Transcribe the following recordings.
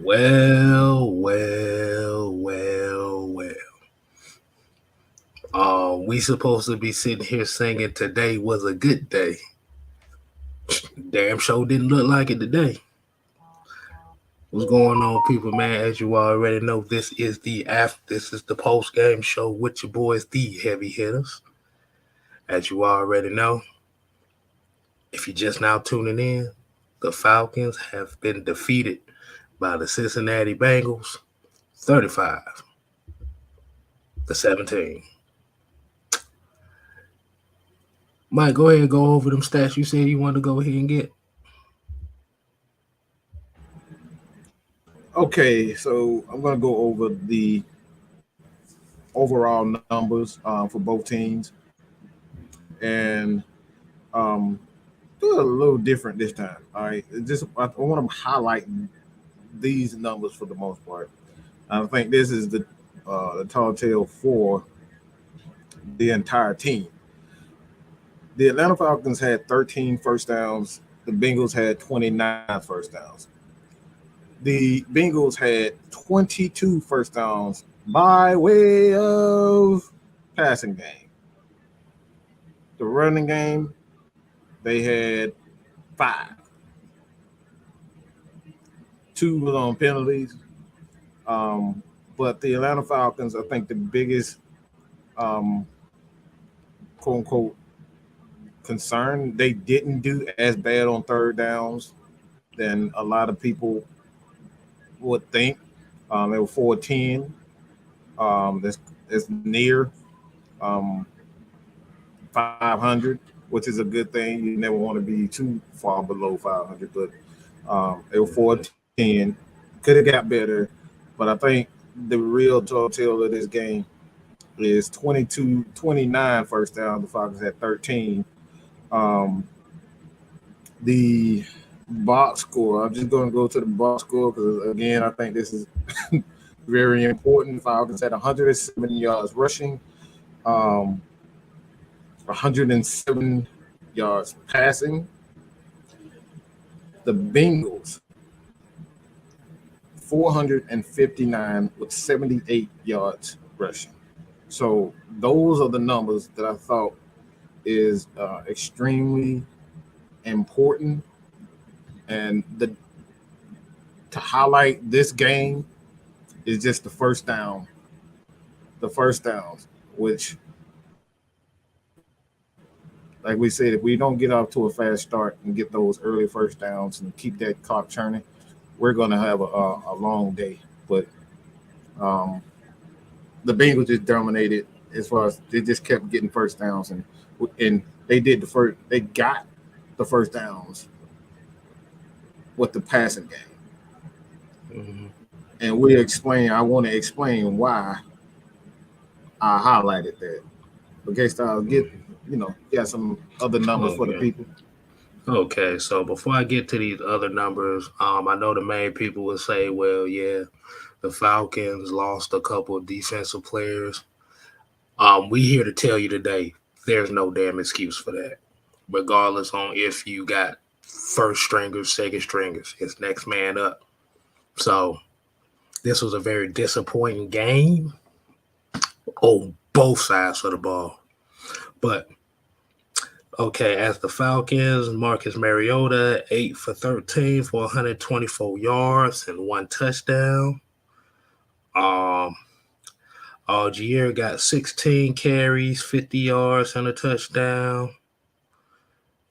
Well. We supposed to be sitting here singing today was a good day. Damn show didn't look like it today. What's going on, people, man? As you already know, this is the post game show with your boys, the heavy hitters. As you already know, if you're just now tuning in, the Falcons have been defeated by the Cincinnati Bengals, 35-17. Mike, go ahead and go over them stats you said you wanted to go ahead and get. Okay, so I'm going to go over the overall numbers for both teams, and do it a little different this time. All right, I want to highlight these numbers for the most part. I think this is the tall tale for the entire team. The Atlanta Falcons had 13 first downs. The Bengals had 29 first downs. The Bengals had 22 first downs by way of passing game. The running game, they had 5. 2 was on penalties. But the Atlanta Falcons, I think the biggest quote unquote concern, they didn't do as bad on third downs than a lot of people would think. They were 410. That's near 500, which is a good thing. You never want to be too far below 500, but they were 410. Could have got better, but I think the real tale of this game is 29 first down. The Falcons had 13. The box score, I'm just going to go to the box score because, again, I think this is very important. Falcons had 107 yards rushing, 107 yards passing. The Bengals, 459 with 78 yards rushing. So those are the numbers that I thought is extremely important. And to highlight this game is just the first downs, which, like we said, if we don't get off to a fast start and get those early first downs and keep that clock churning, we're going to have a long day. But the Bengals just dominated as far as they just kept getting first downs, and they got the first downs with the passing game. Mm-hmm. And I want to explain why I highlighted that. Okay, so got some other numbers for the people. Okay, so before I get to these other numbers, I know the main people will say, well, yeah, the Falcons lost a couple of defensive players. We here to tell you today, there's no damn excuse for that. Regardless on if you got first stringers, second stringers, it's next man up. So this was a very disappointing game on both sides of the ball. But okay, as the Falcons, Marcus Mariota, 8 for 13 for 124 yards and 1 touchdown. Algier got 16 carries, 50 yards and a touchdown.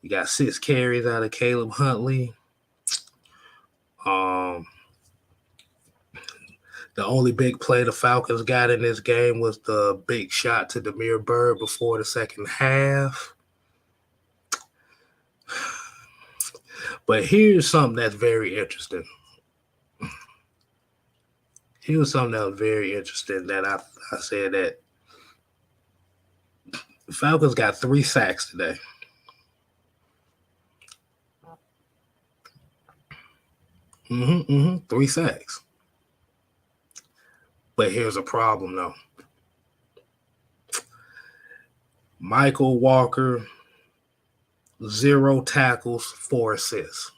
You got 6 carries out of Caleb Huntley. The only big play the Falcons got in this game was the big shot to Damiere Byrd before the second half. But here's something that's very interesting. Here's something that was very interesting that I said that the Falcons got 3 sacks today. Mm-hmm. 3 sacks. But here's a problem, though. Michael Walker, 0 tackles, 4 assists.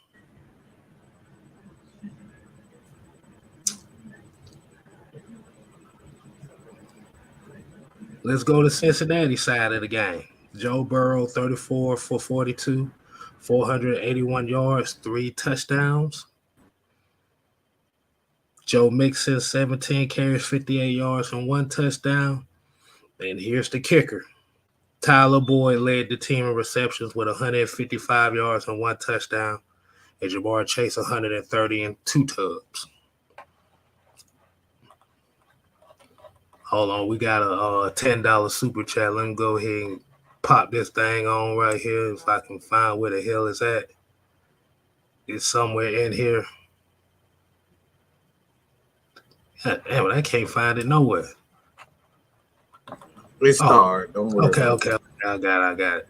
Let's go to Cincinnati side of the game. Joe Burrow, 34 for 42, 481 yards, 3 touchdowns. Joe Mixon, 17 carries, 58 yards, and 1 touchdown. And here's the kicker. Tyler Boyd led the team in receptions with 155 yards and 1 touchdown, and Jamar Chase 130 and 2 tubs. Hold on, we got a $10 super chat. Let me go ahead and pop this thing on right here if I can find where the hell it's at. It's somewhere in here. God damn it, I can't find it nowhere. It's hard. Don't worry. Okay. I got it.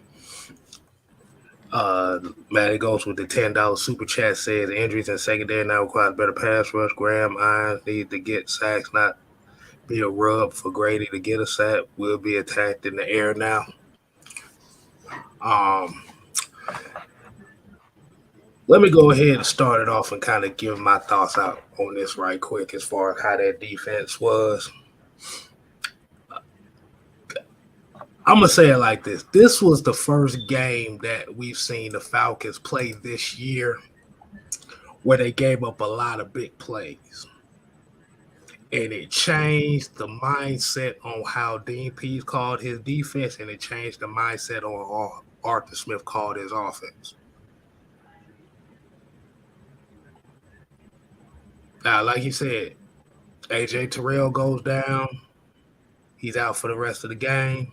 Man, it goes with the $10 super chat. Says injuries in secondary now require better pass rush. Graham Irons need to get sacks, not be a rub for Grady to get a sack. Will be attacked in the air now. Let me go ahead and start it off and kind of give my thoughts out on this right quick as far as how that defense was. I'm going to say it like this. This was the first game that we've seen the Falcons play this year where they gave up a lot of big plays. And it changed the mindset on how Dean Pease called his defense, and it changed the mindset on how Arthur Smith called his offense. Now, like you said, A.J. Terrell goes down. He's out for the rest of the game.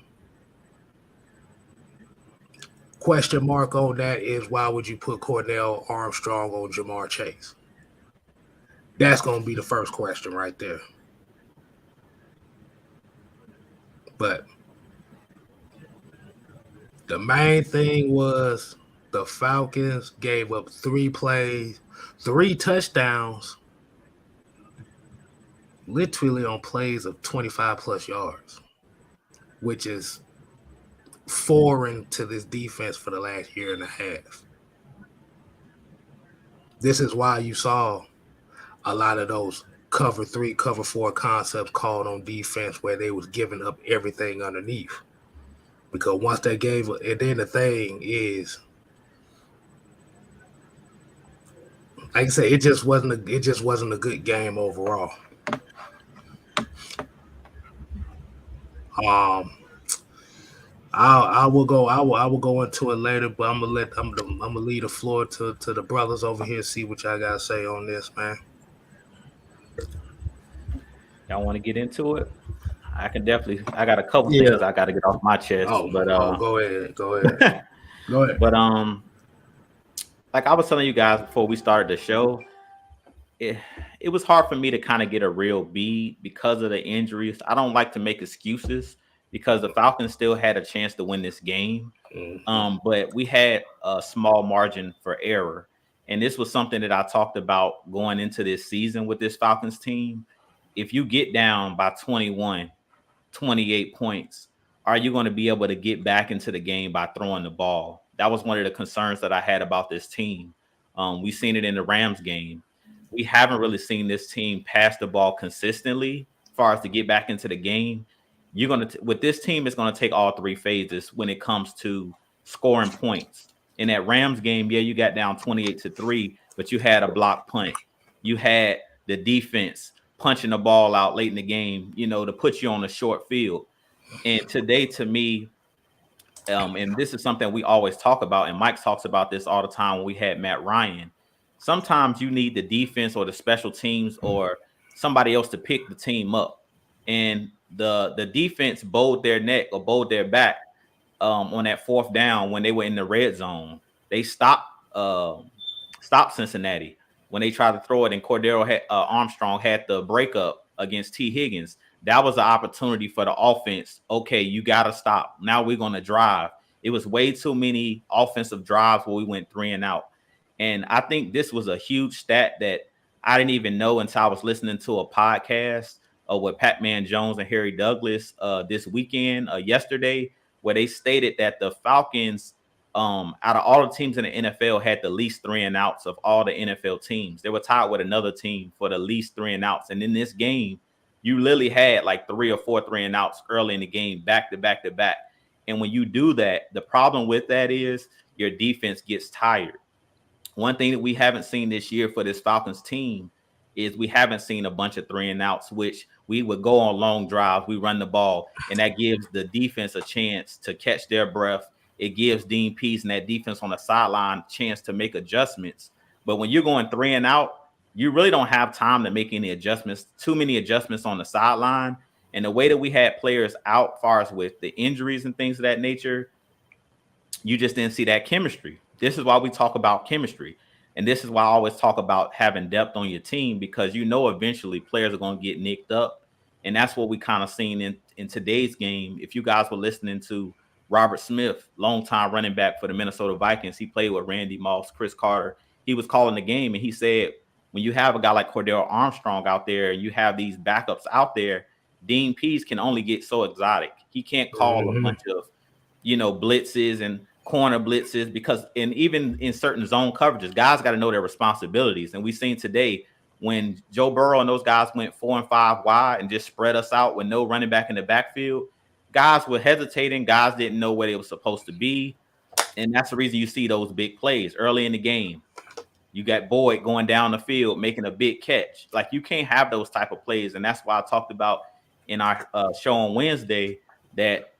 Question mark on that is, why would you put Cornell Armstrong on Jamar Chase? That's going to be the first question right there. But the main thing was the Falcons gave up 3 plays, 3 touchdowns, literally on plays of 25-plus yards, which is foreign to this defense for the last year and a half. This is why you saw a lot of those cover 3, cover 4 concepts called on defense where they was giving up everything underneath. Because once they gave it, and then the thing is, like I said, it just wasn't a good game overall. I will go into it later, but I'm gonna leave the floor to the brothers over here, see what y'all gotta say on this, man. Y'all want to get into it? I can definitely. I got a couple things I got to get off my chest. But go ahead. Go ahead. But like I was telling you guys before we started the show, it was hard for me to kind of get a real bead because of the injuries. I don't like to make excuses because the Falcons still had a chance to win this game. Mm-hmm. But we had a small margin for error. And this was something that I talked about going into this season with this Falcons team. If you get down by 21, 28 points, are you going to be able to get back into the game by throwing the ball? That was one of the concerns that I had about this team. We've seen it in the Rams game. We haven't really seen this team pass the ball consistently as far as to get back into the game. You're going to, with this team, it's going to take all 3 phases when it comes to scoring points. In that Rams game, you got down 28-3, but you had a block punt. You had the defense punching the ball out late in the game, to put you on a short field. And today, to me, and this is something we always talk about, and Mike talks about this all the time when we had Matt Ryan. Sometimes you need the defense or the special teams or somebody else to pick the team up. And the defense bowed their neck or bowed their back on that 4th down when they were in the red zone. They stopped Cincinnati when they tried to throw it, and Cordero Armstrong had the breakup against T. Higgins. That was an opportunity for the offense. Okay, you got to stop. Now we're going to drive. It was way too many offensive drives where we went 3 and out. And I think this was a huge stat that I didn't even know until I was listening to a podcast with Pat-Man Jones and Harry Douglas this weekend, yesterday, where they stated that the Falcons, out of all the teams in the NFL, had the least 3 and outs of all the NFL teams. They were tied with another team for the least 3 and outs. And in this game, You literally had like 3 or 4 3-and-outs early in the game, back to back to back. And when you do that, the problem with that is your defense gets tired. One thing that we haven't seen this year for this Falcons team is we haven't seen a bunch of 3-and-outs, which we would go on long drives, we run the ball, and that gives the defense a chance to catch their breath. It gives Dean Pease and that defense on the sideline a chance to make adjustments. But when you're going 3-and-out, you really don't have time to make any adjustments, too many adjustments on the sideline. And the way that we had players out, far as with the injuries and things of that nature, you just didn't see that chemistry. This is why we talk about chemistry. And this is why I always talk about having depth on your team, because eventually players are going to get nicked up. And that's what we kind of seen in today's game. If you guys were listening to Robert Smith, longtime running back for the Minnesota Vikings, he played with Randy Moss, Chris Carter. He was calling the game, and he said, when you have a guy like Cordell Armstrong out there and you have these backups out there, Dean Pease can only get so exotic. He can't call a bunch of, blitzes and corner blitzes, because even in certain zone coverages, guys got to know their responsibilities. And we've seen today when Joe Burrow and those guys went 4 and 5 wide and just spread us out with no running back in the backfield, guys were hesitating. Guys didn't know where they were supposed to be. And that's the reason you see those big plays early in the game. You got Boyd going down the field, making a big catch. Like, you can't have those type of plays. And that's why I talked about in our show on Wednesday that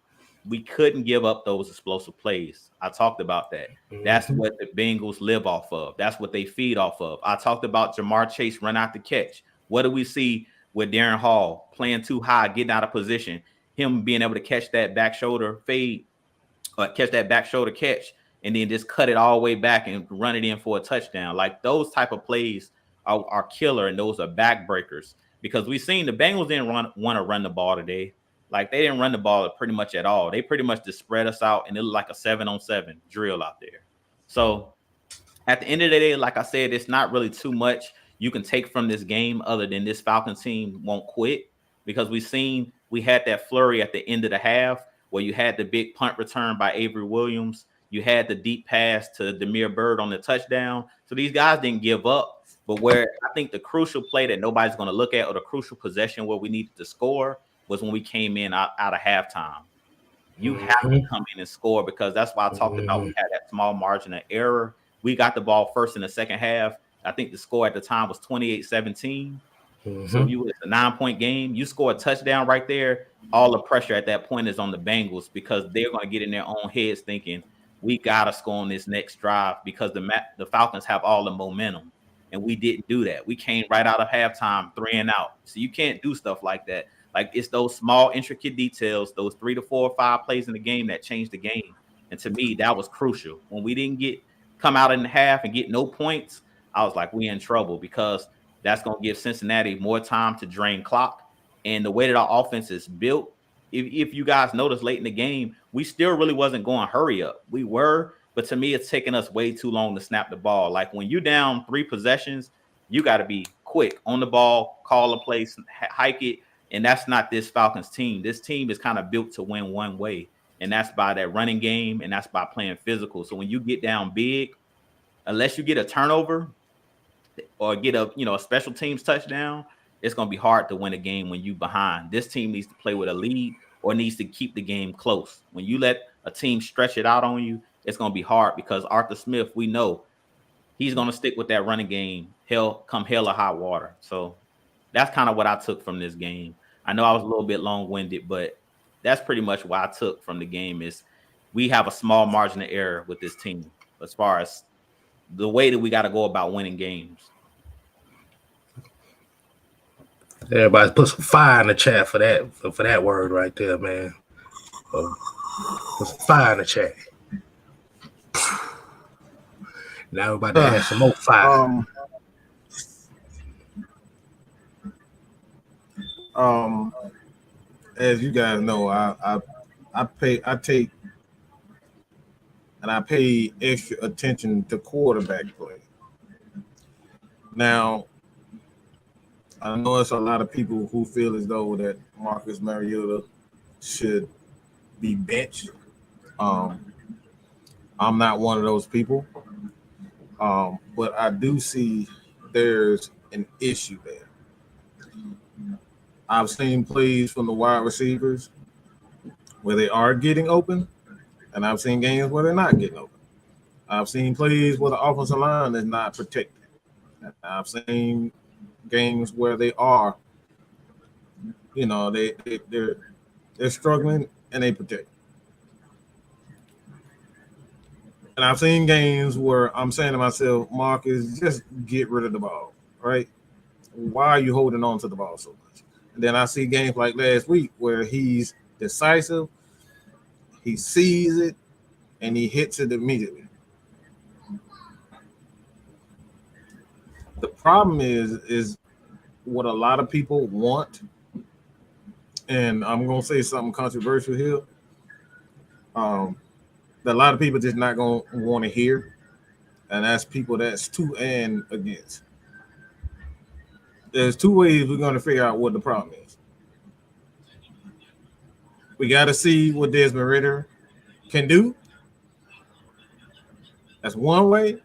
we couldn't give up those explosive plays. I talked about that. That's what the Bengals live off of. That's what they feed off of. I talked about Jamar Chase run out the catch. What do we see with Darren Hall playing too high, getting out of position, him being able to catch that back shoulder fade, catch that back shoulder catch, and then just cut it all the way back and run it in for a touchdown. Like, those type of plays are killer, and those are backbreakers, because we've seen the Bengals didn't want to run the ball today. Like, they didn't run the ball pretty much at all. They pretty much just spread us out, and it looked like a 7-on-7 drill out there. So at the end of the day, like I said, it's not really too much you can take from this game other than this Falcons team won't quit, because we had that flurry at the end of the half where you had the big punt return by Avery Williams. You had the deep pass to Damiere Byrd on the touchdown. So these guys didn't give up. But where I think the crucial play that nobody's going to look at, or the crucial possession where we needed to score, was when we came in out of halftime. You have to come in and score, because that's why I talked about we had that small margin of error. We got the ball first in the second half. I think the score at the time was 28-17. So it's a 9-point game. You score a touchdown right there, all the pressure at that point is on the Bengals, because they're going to get in their own heads thinking, we got to score on this next drive, because the Falcons have all the momentum. And we didn't do that. We came right out of halftime 3-and-out. So you can't do stuff like that. Like, it's those small, intricate details, those 3 to 4 or 5 plays in the game that changed the game. And to me, that was crucial. When we didn't come out in the half and get no points, I was like, we in trouble, because that's going to give Cincinnati more time to drain clock. And the way that our offense is built, if you guys noticed late in the game, we still really wasn't going hurry up. We were, but to me, it's taking us way too long to snap the ball. Like, when you're down 3 possessions, you got to be quick on the ball, call a play, hike it. And that's not this Falcons team. This team is kind of built to win one way, and that's by that running game, and that's by playing physical. So when you get down big, unless you get a turnover or get a special teams touchdown, it's going to be hard to win a game when you behind. This team needs to play with a lead or needs to keep the game close. When you let a team stretch it out on you, it's going to be hard, because Arthur Smith, we know he's going to stick with that running game, hell or high water. So that's kind of what I took from this game. I know I was a little bit long-winded, but that's pretty much what I took from the game, is we have a small margin of error with this team as far as the way that we got to go about winning games. Everybody put some fire in the chat for that word right there, man. Put some fire in the chat. Now everybody has some more fire. As you guys know, I pay extra attention to quarterback play. Now, I know it's a lot of people who feel as though that Marcus Mariota should be benched. I'm not one of those people, but I do see there's an issue there. I've seen plays from the wide receivers where they are getting open, and I've seen games where they're not getting open. I've seen plays where the offensive line is not protected. And I've seen games where they are, they're struggling and they protect. And I've seen games where I'm saying to myself, Marcus, just get rid of the ball, right? Why are you holding on to the ball so much? And then I see games like last week where he's decisive, he sees it, and he hits it immediately. The problem is what a lot of people want, and I'm gonna say something controversial here. That a lot of people just not gonna want to hear, and that's people that's to and against. There's two ways we're gonna figure out what the problem is. We got to see what Desmond Ritter can do. That's one way.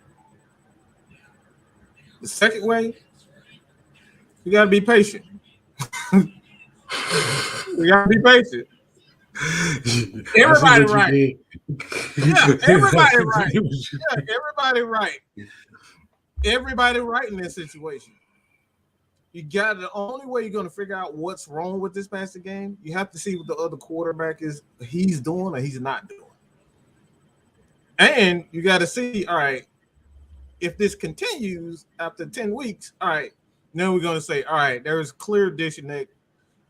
The second way, you got to be patient. We got to be patient. Everybody right. Yeah, everybody right. Yeah, everybody right. Everybody right in this situation. You got the only way you're going to figure out what's wrong with this passing game. You have to see what the other quarterback he's doing or he's not doing. And you got to see, all right, if this continues after 10 weeks, all right, then we're going to say, all right, there's clear disconnect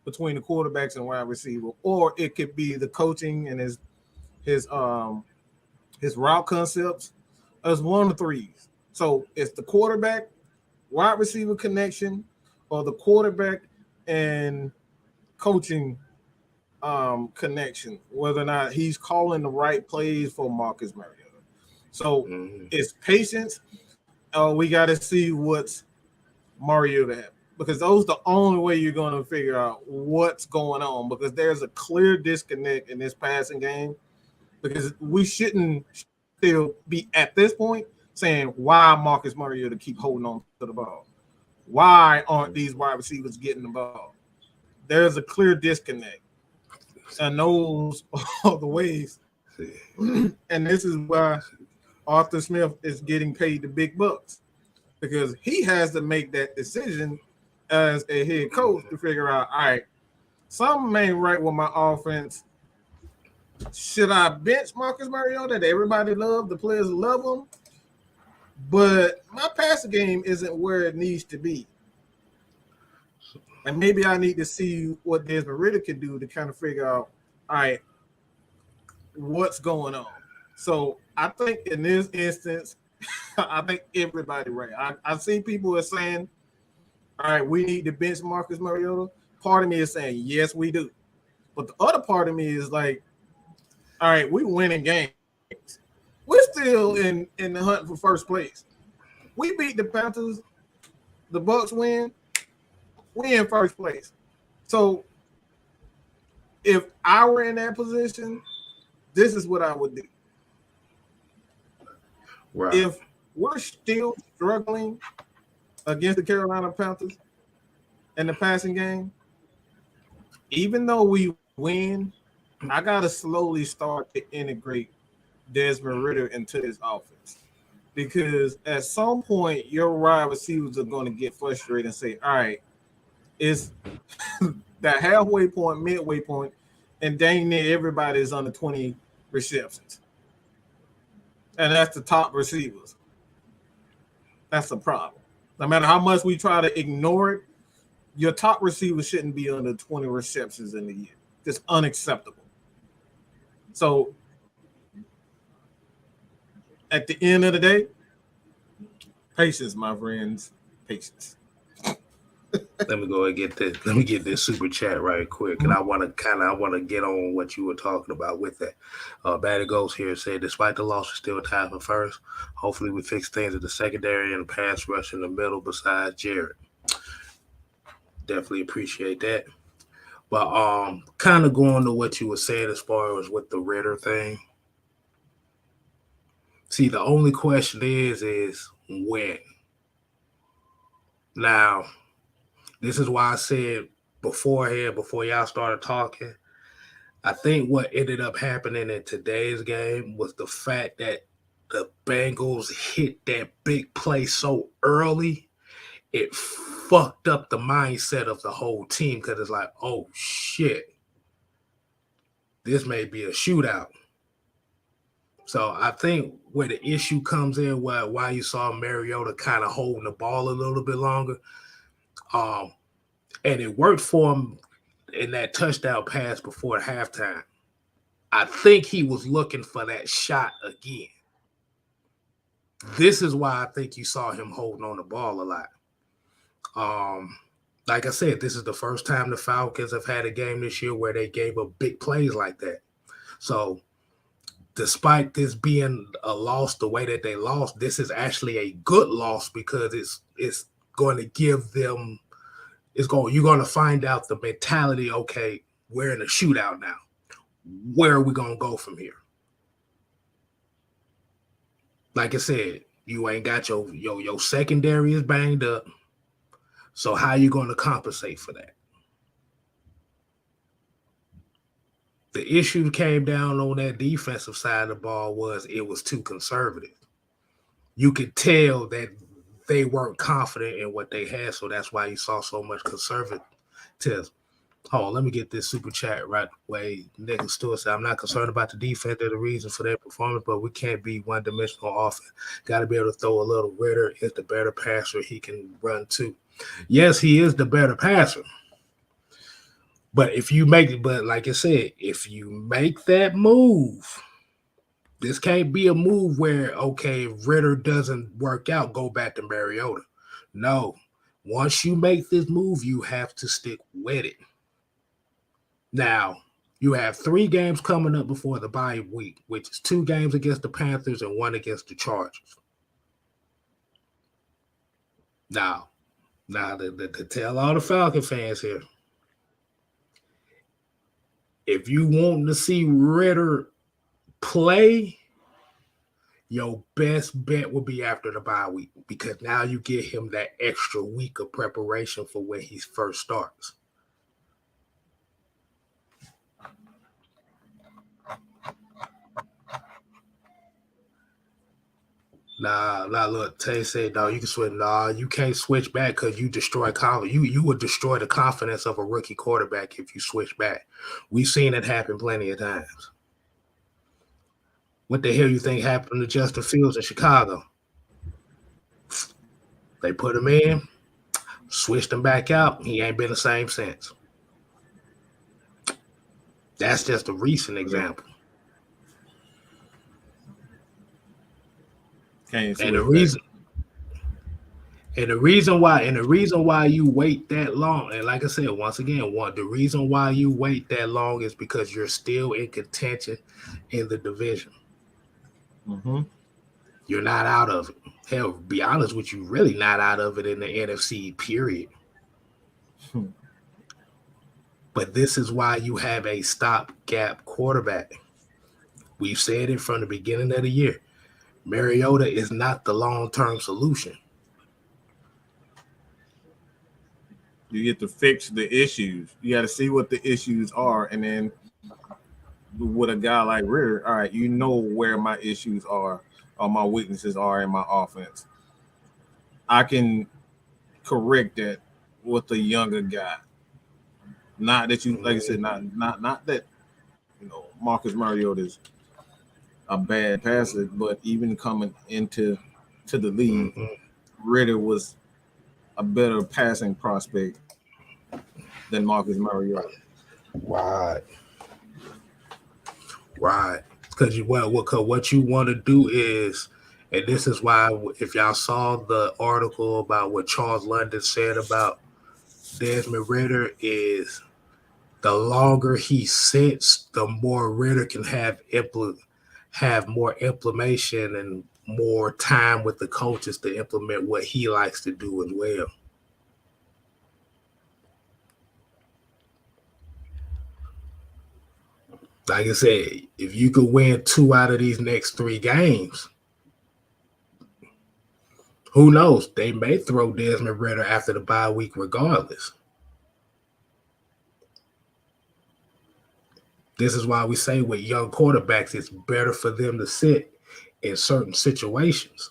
between the quarterbacks and wide receiver, or it could be the coaching and his route concepts as one of threes. So it's the quarterback, wide receiver connection, or the quarterback and coaching connection, whether or not he's calling the right plays for Marcus Mariota. So it's patience. We got to see what's Mariota have, because those the only way you're going to figure out what's going on, because there's a clear disconnect in this passing game, because we shouldn't still be at this point saying why Marcus Mariota keep holding on to the ball. Why aren't these wide receivers getting the ball? There's a clear disconnect. And those are the ways. And this is why Arthur Smith is getting paid the big bucks, because he has to make that decision as a head coach to figure out, all right, something ain't right with my offense. Should I bench Marcus Mariota that everybody love, the players love him? But my passing game isn't where it needs to be. And maybe I need to see what Desmond Ritter can do to kind of figure out, all right, what's going on. So I think in this instance, I think everybody right. I see people are saying, all right, we need to bench Marcus Mariota. Part of me is saying, yes, we do. But the other part of me is like, all right, we winning games. We're still in the hunt for first place. We beat the Panthers. The Bucs win. We in first place. So if I were in that position, this is what I would do. Right. If we're still struggling against the Carolina Panthers in the passing game, even though we win, I got to slowly start to integrate Desmond Ritter into this offense, because at some point your wide receivers are going to get frustrated and say, all right, it's that halfway point, midway point, and dang near everybody is under 20 receptions. And that's the top receivers. That's the problem. No matter how much we try to ignore it, your top receiver shouldn't be under 20 receptions in the year. It's unacceptable. So at the end of the day, patience, my friends, patience. Let me go and get this. Let me get this super chat right quick, and I want to get on what you were talking about with that. Batty Ghost here said, despite the loss, we're still tied for first. Hopefully, we fix things at the secondary and the pass rush in the middle. Besides Jared, definitely appreciate that. But kind of going to what you were saying as far as with the Ritter thing. See, the only question is when. Now, this is why I said beforehand, before y'all started talking, I think what ended up happening in today's game was the fact that the Bengals hit that big play so early, it fucked up the mindset of the whole team because it's like, oh shit, this may be a shootout. So I think where the issue comes in, why you saw Mariota kind of holding the ball a little bit longer, um, and it worked for him in that touchdown pass before halftime. I think he was looking for that shot again. This is why I think you saw him holding on the ball a lot. Like I said, this is the first time the Falcons have had a game this year where they gave up big plays like that. So despite this being a loss the way that they lost, this is actually a good loss because it's going to give them you're going to find out the mentality. Okay, we're in a shootout now. Where are we going to go from here? Like I said, you ain't got your secondary is banged up. So how are you going to compensate for that? The issue came down on that defensive side of the ball was it was too conservative. You could tell that they weren't confident in what they had, so that's why you saw so much conservatism. Hold on, let me get this super chat right away. Nick Stewart said, I'm not concerned about the defense. They're the reason for their performance, but we can't be one-dimensional offense. Got to be able to throw a little. Ritter is the better passer. He can run too. Yes, he is the better passer. But like I said, if you make that move, this can't be a move where, okay, if Ritter doesn't work out, go back to Mariota. No. Once you make this move, you have to stick with it. Now, you have 3 games coming up before the bye week, which is 2 games against the Panthers and 1 against the Chargers. Now to tell all the Falcon fans here, if you want to see Ritter play, your best bet will be after the bye week because now you get him that extra week of preparation for when he first starts. Nah, look, Tay said, no, you can switch. Nah, you can't switch back because you destroy confidence. You would destroy the confidence of a rookie quarterback if you switch back. We've seen it happen plenty of times. What the hell you think happened to Justin Fields in Chicago? They put him in, switched him back out. He ain't been the same since. That's just a recent example. And the reason why you wait that long, and like I said, once again, the reason why you wait that long is because you're still in contention in the division. Mm-hmm. You're not out of it. Hell, to be honest with you, really not out of it in the NFC, period. But this is why you have a stopgap quarterback. We've said it from the beginning of the year. Mariota is not the long-term solution. You get to fix the issues. You got to see what the issues are, and then with a guy like Ritter, all right, you know where my issues are or my weaknesses are in my offense. I can correct that with a younger guy. Not that you, like I said, not that Marcus Mariota is a bad passer, but even coming into the league, Ritter was a better passing prospect than Marcus Mariota. Right. Because what you want to do is, and this is why, if y'all saw the article about what Charles London said about Desmond Ritter, is the longer he sits, the more Ritter can have more implementation and more time with the coaches to implement what he likes to do as well. Like I said, if you could win 2 out of these next 3 games, who knows? They may throw Desmond Ritter after the bye week regardless. This is why we say with young quarterbacks, it's better for them to sit in certain situations.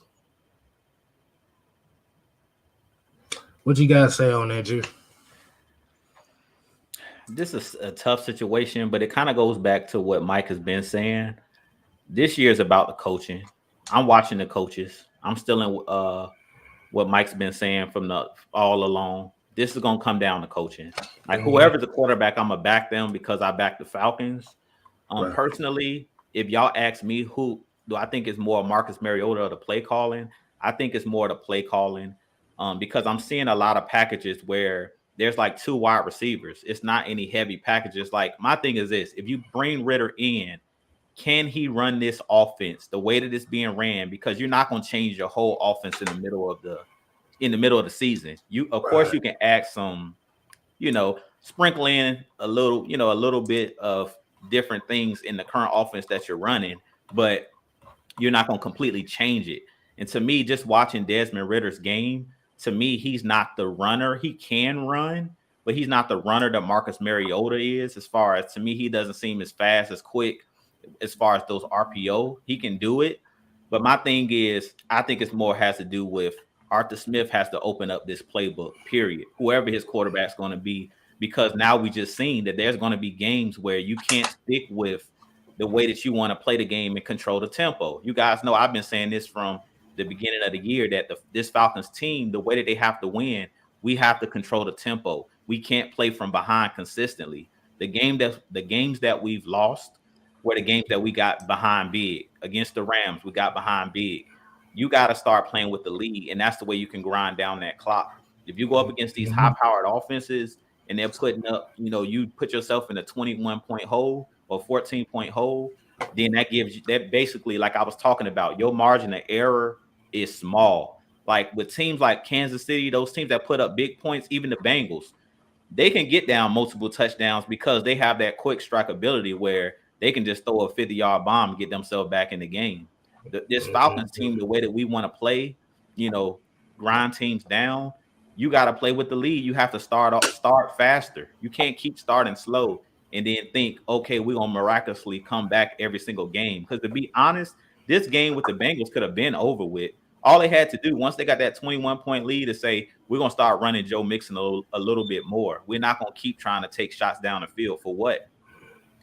What you guys say on that, Drew? This is a tough situation, but it kind of goes back to what Mike has been saying. This year is about the coaching. I'm watching the coaches. I'm still in what Mike's been saying from the all along. This is gonna come down to coaching. Like whoever's the quarterback, I'm gonna back them because I back the Falcons. Right. Personally, if y'all ask me who do I think is more Marcus Mariota or the play calling, I think it's more the play calling. Because I'm seeing a lot of packages where there's like 2 wide receivers. It's not any heavy packages. Like my thing is this: if you bring Ritter in, can he run this offense the way that it's being ran? Because you're not going to change your whole offense in the middle of the season. You, of course, you can add some, sprinkle in a little bit of different things in the current offense that you're running, but you're not going to completely change it. And to me, just watching Desmond Ritter's game, to me, he's not the runner. He can run, but he's not the runner that Marcus Mariota is. As far as, to me, he doesn't seem as fast, as quick as far as those RPO. He can do it. But my thing is, I think it's more has to do with Arthur Smith has to open up this playbook, period. Whoever his quarterback's going to be, because now we just seen that there's going to be games where you can't stick with the way that you want to play the game and control the tempo. You guys know I've been saying this from the beginning of the year that this Falcons team, the way that they have to win, we have to control the tempo. We can't play from behind consistently. The games that we've lost were the games that we got behind big. Against the Rams, we got behind big. You got to start playing with the lead, and that's the way you can grind down that clock. If you go up against these high-powered offenses and they're putting up, you put yourself in a 21-point hole or 14-point hole, then that gives you that basically, like I was talking about, your margin of error is small. Like with teams like Kansas City, those teams that put up big points, even the Bengals, they can get down multiple touchdowns because they have that quick strike ability where they can just throw a 50-yard bomb and get themselves back in the game. This Falcons team, the way that we want to play, grind teams down, you got to play with the lead. You have to start faster. You can't keep starting slow and then think, okay, we're going to miraculously come back every single game. Because to be honest, this game with the Bengals could have been over with. All they had to do once they got that 21-point lead is say, we're going to start running Joe Mixon a little bit more. We're not going to keep trying to take shots down the field for what?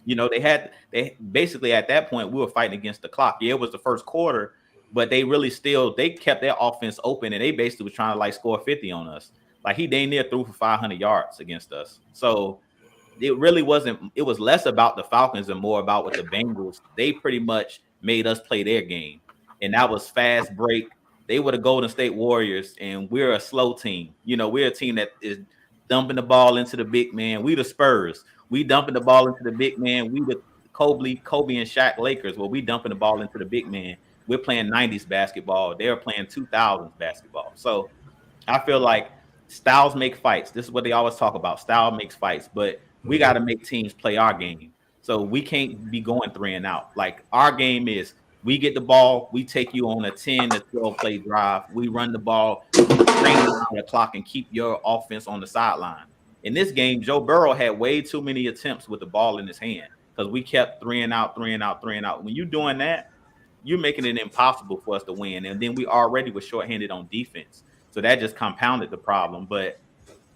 They basically at that point, we were fighting against the clock. Yeah, it was the first quarter, but they really they kept their offense open and they basically was trying to like score 50 on us. Like he dang near threw for 500 yards against us. So it really wasn't, it was less about the Falcons and more about what the Bengals, they pretty much made us play their game. And that was fast break. They were the Golden State Warriors and we're a slow team. We're a team that is dumping the ball into the big man. We the Spurs. We dumping the ball into the big man. We the Kobe and Shaq Lakers. Well, we dumping the ball into the big man. We're playing 90s basketball. They're playing 2000s basketball. So I feel like styles make fights. This is what they always talk about. Style makes fights. But we got to make teams play our game. So we can't be going 3 and out. Like our game is we get the ball. We take you on a 10 to 12 play drive. We run the ball. We drain the clock and keep your offense on the sideline. In this game, Joe Burrow had way too many attempts with the ball in his hand because we kept 3 and out, 3 and out, 3 and out. When you're doing that, you're making it impossible for us to win. And then we already were shorthanded on defense. So that just compounded the problem. But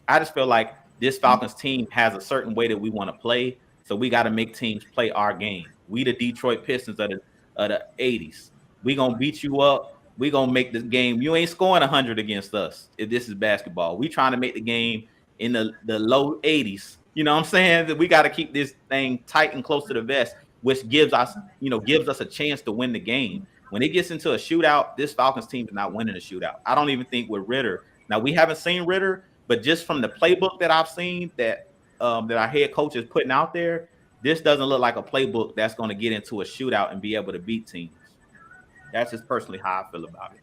I just feel like this Falcons team has a certain way that we want to play. So we got to make teams play our game. We the Detroit Pistons of the 80s. We going to beat you up. We going to make this game. You ain't scoring 100 against us if this is basketball. We trying to make the game in the low 80s. You know what I'm saying? That we got to keep this thing tight and close to the vest, which gives us a chance to win the game. When it gets into a shootout, this Falcons team is not winning a shootout. I don't even think with Ritter. Now, we haven't seen Ritter, but just from the playbook that I've seen that our head coach is putting out there, this doesn't look like a playbook that's going to get into a shootout and be able to beat teams. That's just personally how I feel about it.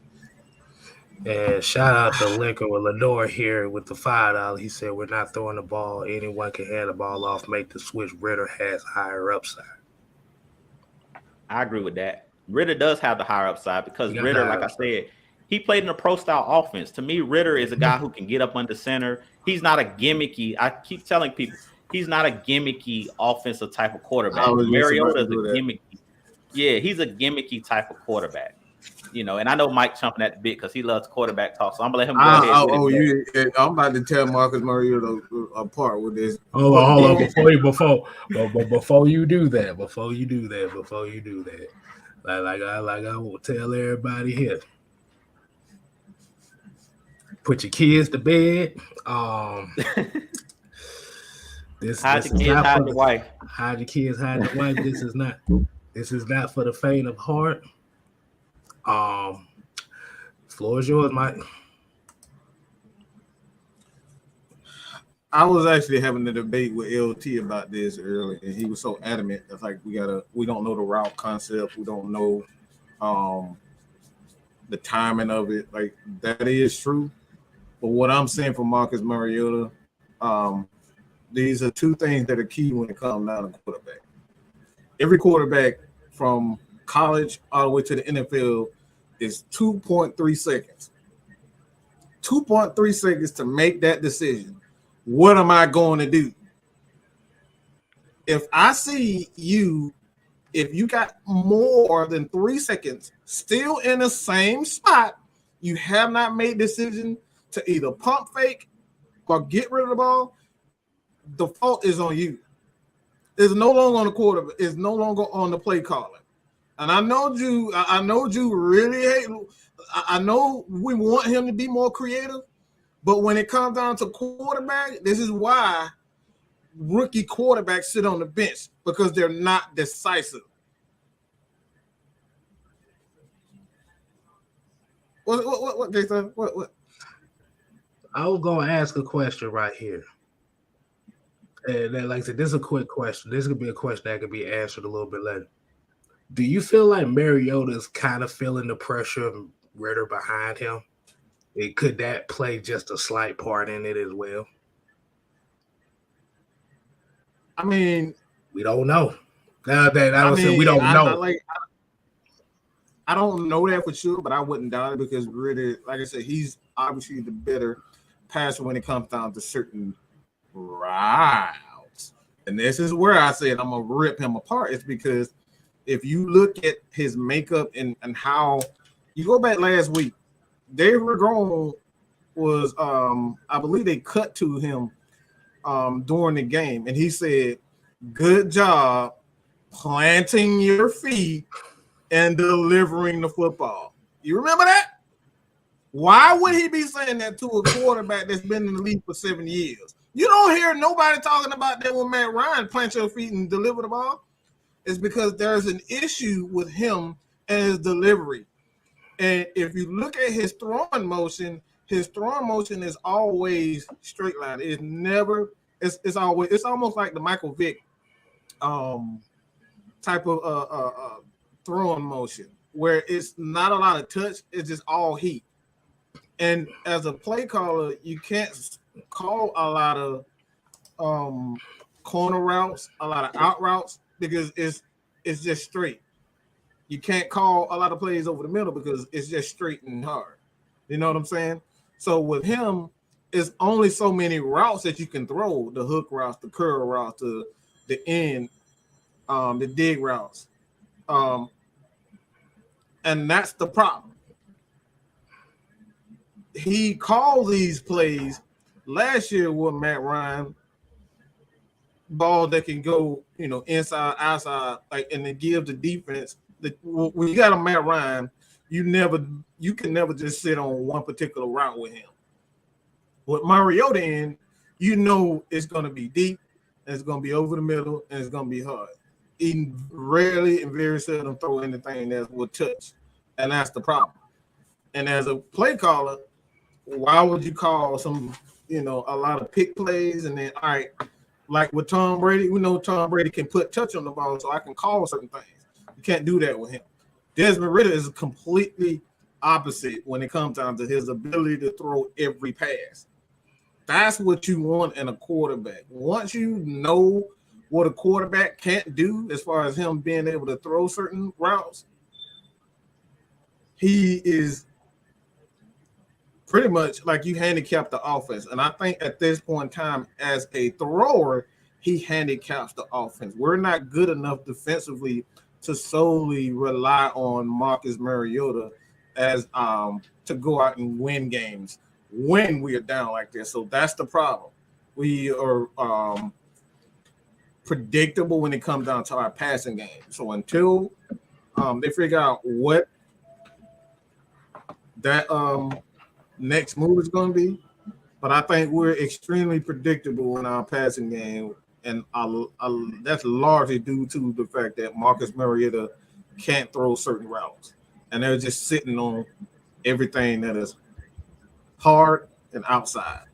And shout out to Lincoln with Lenore here with the $5. He said, we're not throwing the ball. Anyone can hand the ball off, make the switch. Ritter has higher upside. I agree with that. Ritter does have the higher upside because Ritter, like I said, he played in a pro-style offense. To me, Ritter is a guy who can get up under center. He's not a gimmicky. I keep telling people, he's not a gimmicky offensive type of I quarterback. was just about Mariota to is a do that. gimmicky. Yeah, he's a gimmicky type of quarterback. And I know Mike chomping at the bit because he loves quarterback talk. So I'm gonna let him go ahead. I'm about to tear Marcus Mariota apart with this. Hold on, before you do that, like I will tell everybody here, put your kids to bed. Hide your kids, hide your wife. Hide your kids, hide your wife. This is not for the faint of heart. Floor is yours, Mike. I was actually having a debate with LT about this earlier, and he was so adamant that like we don't know the route concept, we don't know the timing of it. Like that is true. But what I'm saying for Marcus Mariota, these are two things that are key when it comes down to quarterback. Every quarterback from college all the way to the NFL is 2.3 seconds. 2.3 seconds to make that decision. What am I going to do? If I see you, if you got more than 3 seconds still in the same spot, you have not made decision to either pump fake or get rid of the ball, the fault is on you. It's no longer on the quarterback. It's no longer on the play caller. And I know you really hate. I know we want him to be more creative, but when it comes down to quarterback, this is why rookie quarterbacks sit on the bench, because they're not decisive. What, Jason? What? I was gonna ask a question right here. And then, like I said, this is a quick question. This could be a question that could be answered a little bit later. Do you feel like Mariota's kind of feeling the pressure of Ritter behind him? Could that play just a slight part in it as well? I mean, we don't know. We don't know. I don't know that for sure, but I wouldn't doubt it because Ritter, like I said, he's obviously the better passer when it comes down to certain routes. And this is where I said I'm gonna rip him apart. It's because if you look at his makeup and how you go back last week, Dave Regron was I believe they cut to him during the game, and he said, "Good job planting your feet and delivering the football." You remember that? Why would he be saying that to a quarterback that's been in the league for 7 years? You don't hear nobody talking about that when Matt Ryan plant your feet and deliver the ball. It's because there's an issue with him and his delivery. And if you look at his throwing motion is always straight line. It's never. It's almost like the Michael Vick type of throwing motion where it's not a lot of touch. It's just all heat. And as a play caller, you can't call a lot of corner routes, a lot of out routes because it's just straight. You can't call a lot of plays over the middle because it's just straight and hard. You know what I'm saying? So with him, it's only so many routes that you can throw: the hook routes, the curl routes, the end, the dig routes, and that's the problem. He called these plays last year with Matt Ryan, ball that can go, inside, outside, like, and it gives the defense. When you got a Matt Ryan, you can never just sit on one particular route with him. With Mariota in, it's going to be deep, and it's going to be over the middle, and it's going to be hard. He rarely and very seldom throw anything that will touch, and that's the problem. And as a play caller, why would you call a lot of pick plays and then, all right, like with Tom Brady, we know Tom Brady can put touch on the ball, so I can call certain things. You can't do that with him. Desmond Ritter is completely opposite when it comes down to his ability to throw every pass. That's what you want in a quarterback. Once you know what a quarterback can't do as far as him being able to throw certain routes, he is pretty much like you handicap the offense. And I think at this point in time, as a thrower, he handicaps the offense. We're not good enough defensively to solely rely on Marcus Mariota as to go out and win games when we are down like this. So that's the problem. We are predictable when it comes down to our passing game. So until they figure out what that next move is going to be, but I think we're extremely predictable in our passing game, and that's largely due to the fact that Marcus Mariota can't throw certain routes, and they're just sitting on everything that is hard and outside.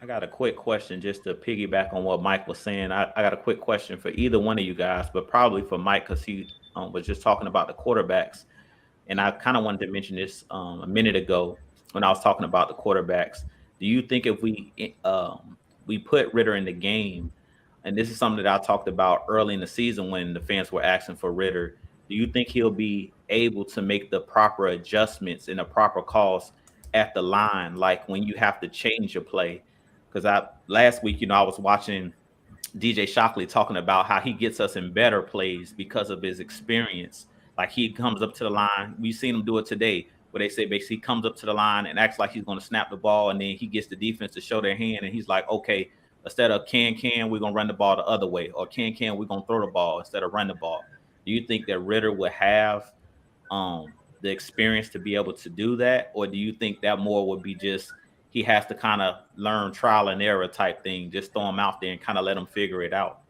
I got a quick question just to piggyback on what Mike was saying. I got a quick question for either one of you guys, but probably for Mike because he was just talking about the quarterbacks. And I kind of wanted to mention this a minute ago when I was talking about the quarterbacks. Do you think if we put Ritter in the game, and this is something that I talked about early in the season when the fans were asking for Ritter, do you think he'll be able to make the proper adjustments and the proper calls at the line, like when you have to change your play? Because last week, I was watching DJ Shockley talking about how he gets us in better plays because of his experience. Like he comes up to the line. We've seen him do it today where they say basically he comes up to the line and acts like he's going to snap the ball. And then he gets the defense to show their hand. And he's like, okay, instead of can, we're going to run the ball the other way. Or can, we're going to throw the ball instead of run the ball. Do you think that Ritter would have the experience to be able to do that? Or do you think that more would be just he has to kind of learn trial and error type thing, just throw him out there and kind of let him figure it out?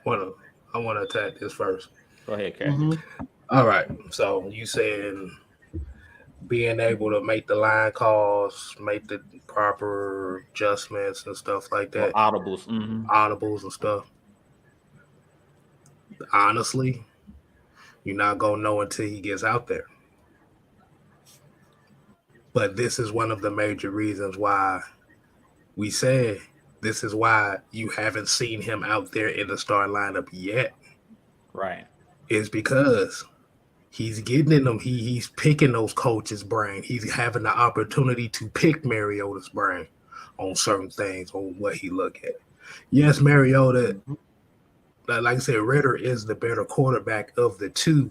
I want to attack this first. Go ahead, Karen. Mm-hmm. All right. So you saying being able to make the line calls, make the proper adjustments and stuff like that. Or audibles. Mm-hmm. Audibles and stuff. Honestly, you're not going to know until he gets out there. But this is one of the major reasons why we said this is why you haven't seen him out there in the start lineup yet. Right. Is because he's getting in them. He's picking those coaches' brain. He's having the opportunity to pick Mariota's brain on certain things, on what he look at. Yes, Mariota, like I said, Ritter is the better quarterback of the two.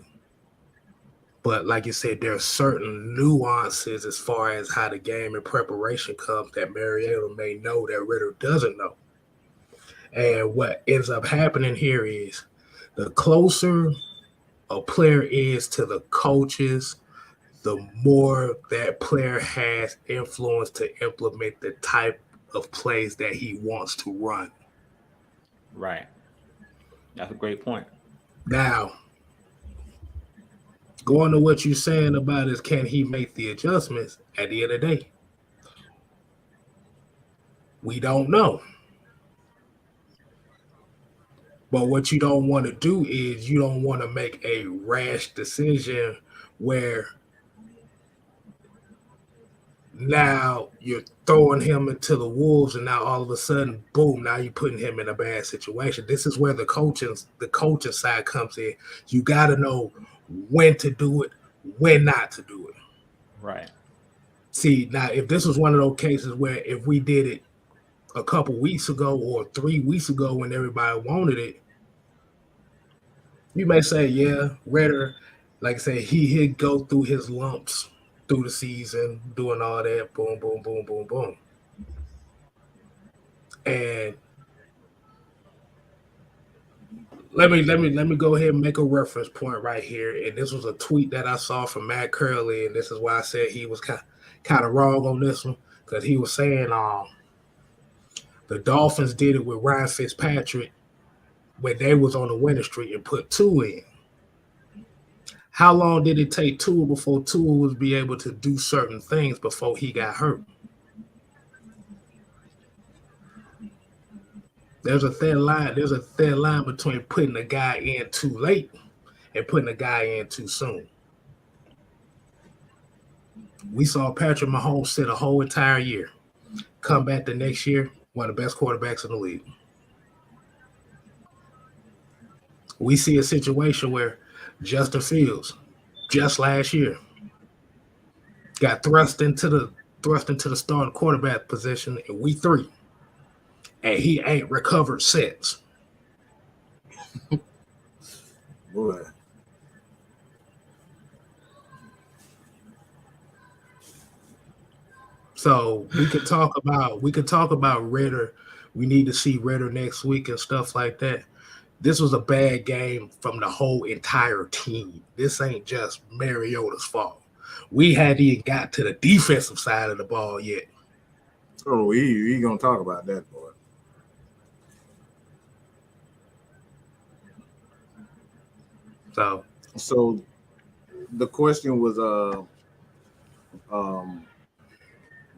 But like you said, there are certain nuances as far as how the game and preparation comes that Mariota may know that Ritter doesn't know. And what ends up happening here is the closer a player is to the coaches, the more that player has influence to implement the type of plays that he wants to run. Right. That's a great point. Now, going to what you're saying about is can he make the adjustments at the end of the day? We don't know. But what you don't want to do is you don't want to make a rash decision where now you're throwing him into the wolves and now all of a sudden, boom, now you're putting him in a bad situation. This is where the coaching side comes in. You got to know when to do it, when not to do it. Right. See, now, if this was one of those cases where if we did it a couple weeks ago or 3 weeks ago when everybody wanted it, you may say, yeah, Ritter, like I said, he'd go through his lumps through the season, doing all that, boom, boom, boom, boom, boom. And let me go ahead and make a reference point right here. And this was a tweet that I saw from Matt Curley, and this is why I said he was kind of wrong on this one, because he was saying the Dolphins did it with Ryan Fitzpatrick when they was on the winning streak and put Tua in. How long did it take Tua before Tua was be able to do certain things before he got hurt? There's a thin line. There's a thin line between putting a guy in too late and putting a guy in too soon. We saw Patrick Mahomes sit a whole entire year, come back the next year, one of the best quarterbacks in the league. We see a situation where Justin Fields, just last year, got thrust into the thrust into the starting quarterback position in week 3, and he ain't recovered since. Boy. So we could talk about Ritter. We need to see Ritter next week and stuff like that. This was a bad game from the whole entire team. This ain't just Mariota's fault. We hadn't even got to the defensive side of the ball yet. Oh, we gonna talk about that, boy. So the question was,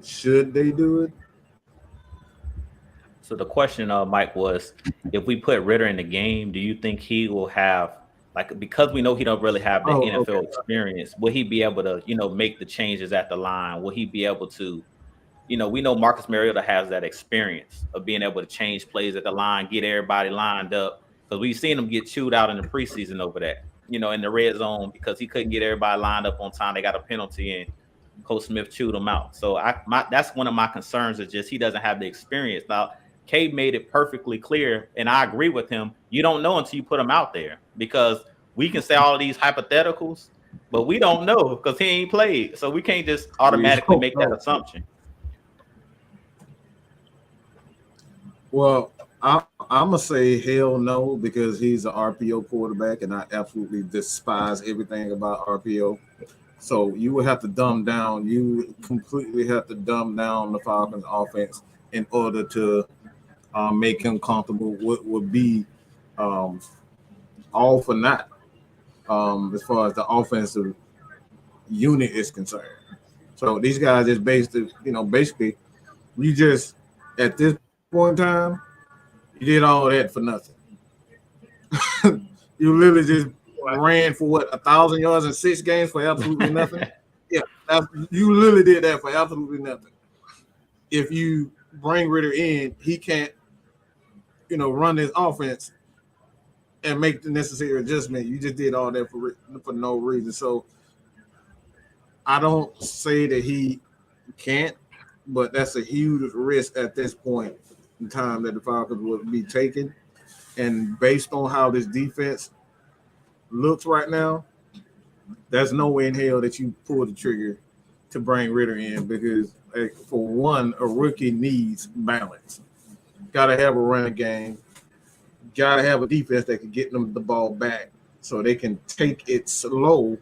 should they do it? So the question, Mike, was if we put Ritter in the game, do you think he will have, like, because we know he don't really have the NFL experience, will he be able to, make the changes at the line? Will he be able to, we know Marcus Mariota has that experience of being able to change plays at the line, get everybody lined up, because we've seen him get chewed out in the preseason over that, in the red zone because he couldn't get everybody lined up on time. They got a penalty and Coach Smith chewed him out. So that's one of my concerns, is just he doesn't have the experience. Now, Kay made it perfectly clear, and I agree with him. You don't know until you put him out there, because we can say all of these hypotheticals, but we don't know because he ain't played. So we can't just automatically make that assumption. Well, I'm going to say hell no, because he's an RPO quarterback, and I absolutely despise everything about RPO. So you would have to dumb down. You completely have to dumb down the Falcons offense in order to make him comfortable. What would be all for naught as far as the offensive unit is concerned. So these guys is basically, you just, at this point in time, you did all that for nothing. You literally just ran for 1,000 yards in 6 games for absolutely nothing. Yeah, you literally did that for absolutely nothing. If you bring Ritter in, he can't, run his offense and make the necessary adjustment. You just did all that for no reason. So I don't say that he can't, but that's a huge risk at this point in time that the Falcons will be taking. And based on how this defense looks right now, there's no way in hell that you pull the trigger to bring Ritter in, because for one, a rookie needs balance. Got to have a running game. Got to have a defense that can get them the ball back so they can take it slow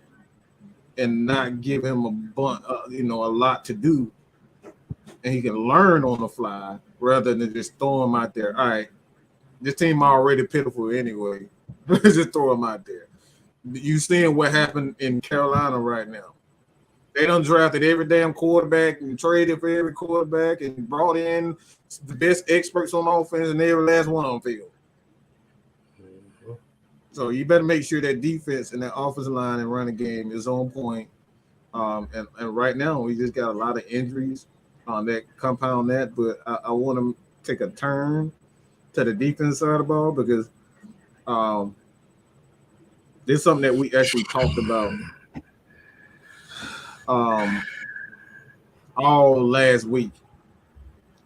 and not give him a lot to do, and he can learn on the fly rather than just throw him out there. All right, this team already pitiful anyway. Just throw him out there. You seeing what happened in Carolina right now? They done drafted every damn quarterback and traded for every quarterback and brought in the best experts on offense, and every last one on field. So you better make sure that defense and that offensive line and running game is on point. And right now we just got a lot of injuries that compound that. But I want to take a turn to the defense side of the ball, because this is something that we actually talked about all last week.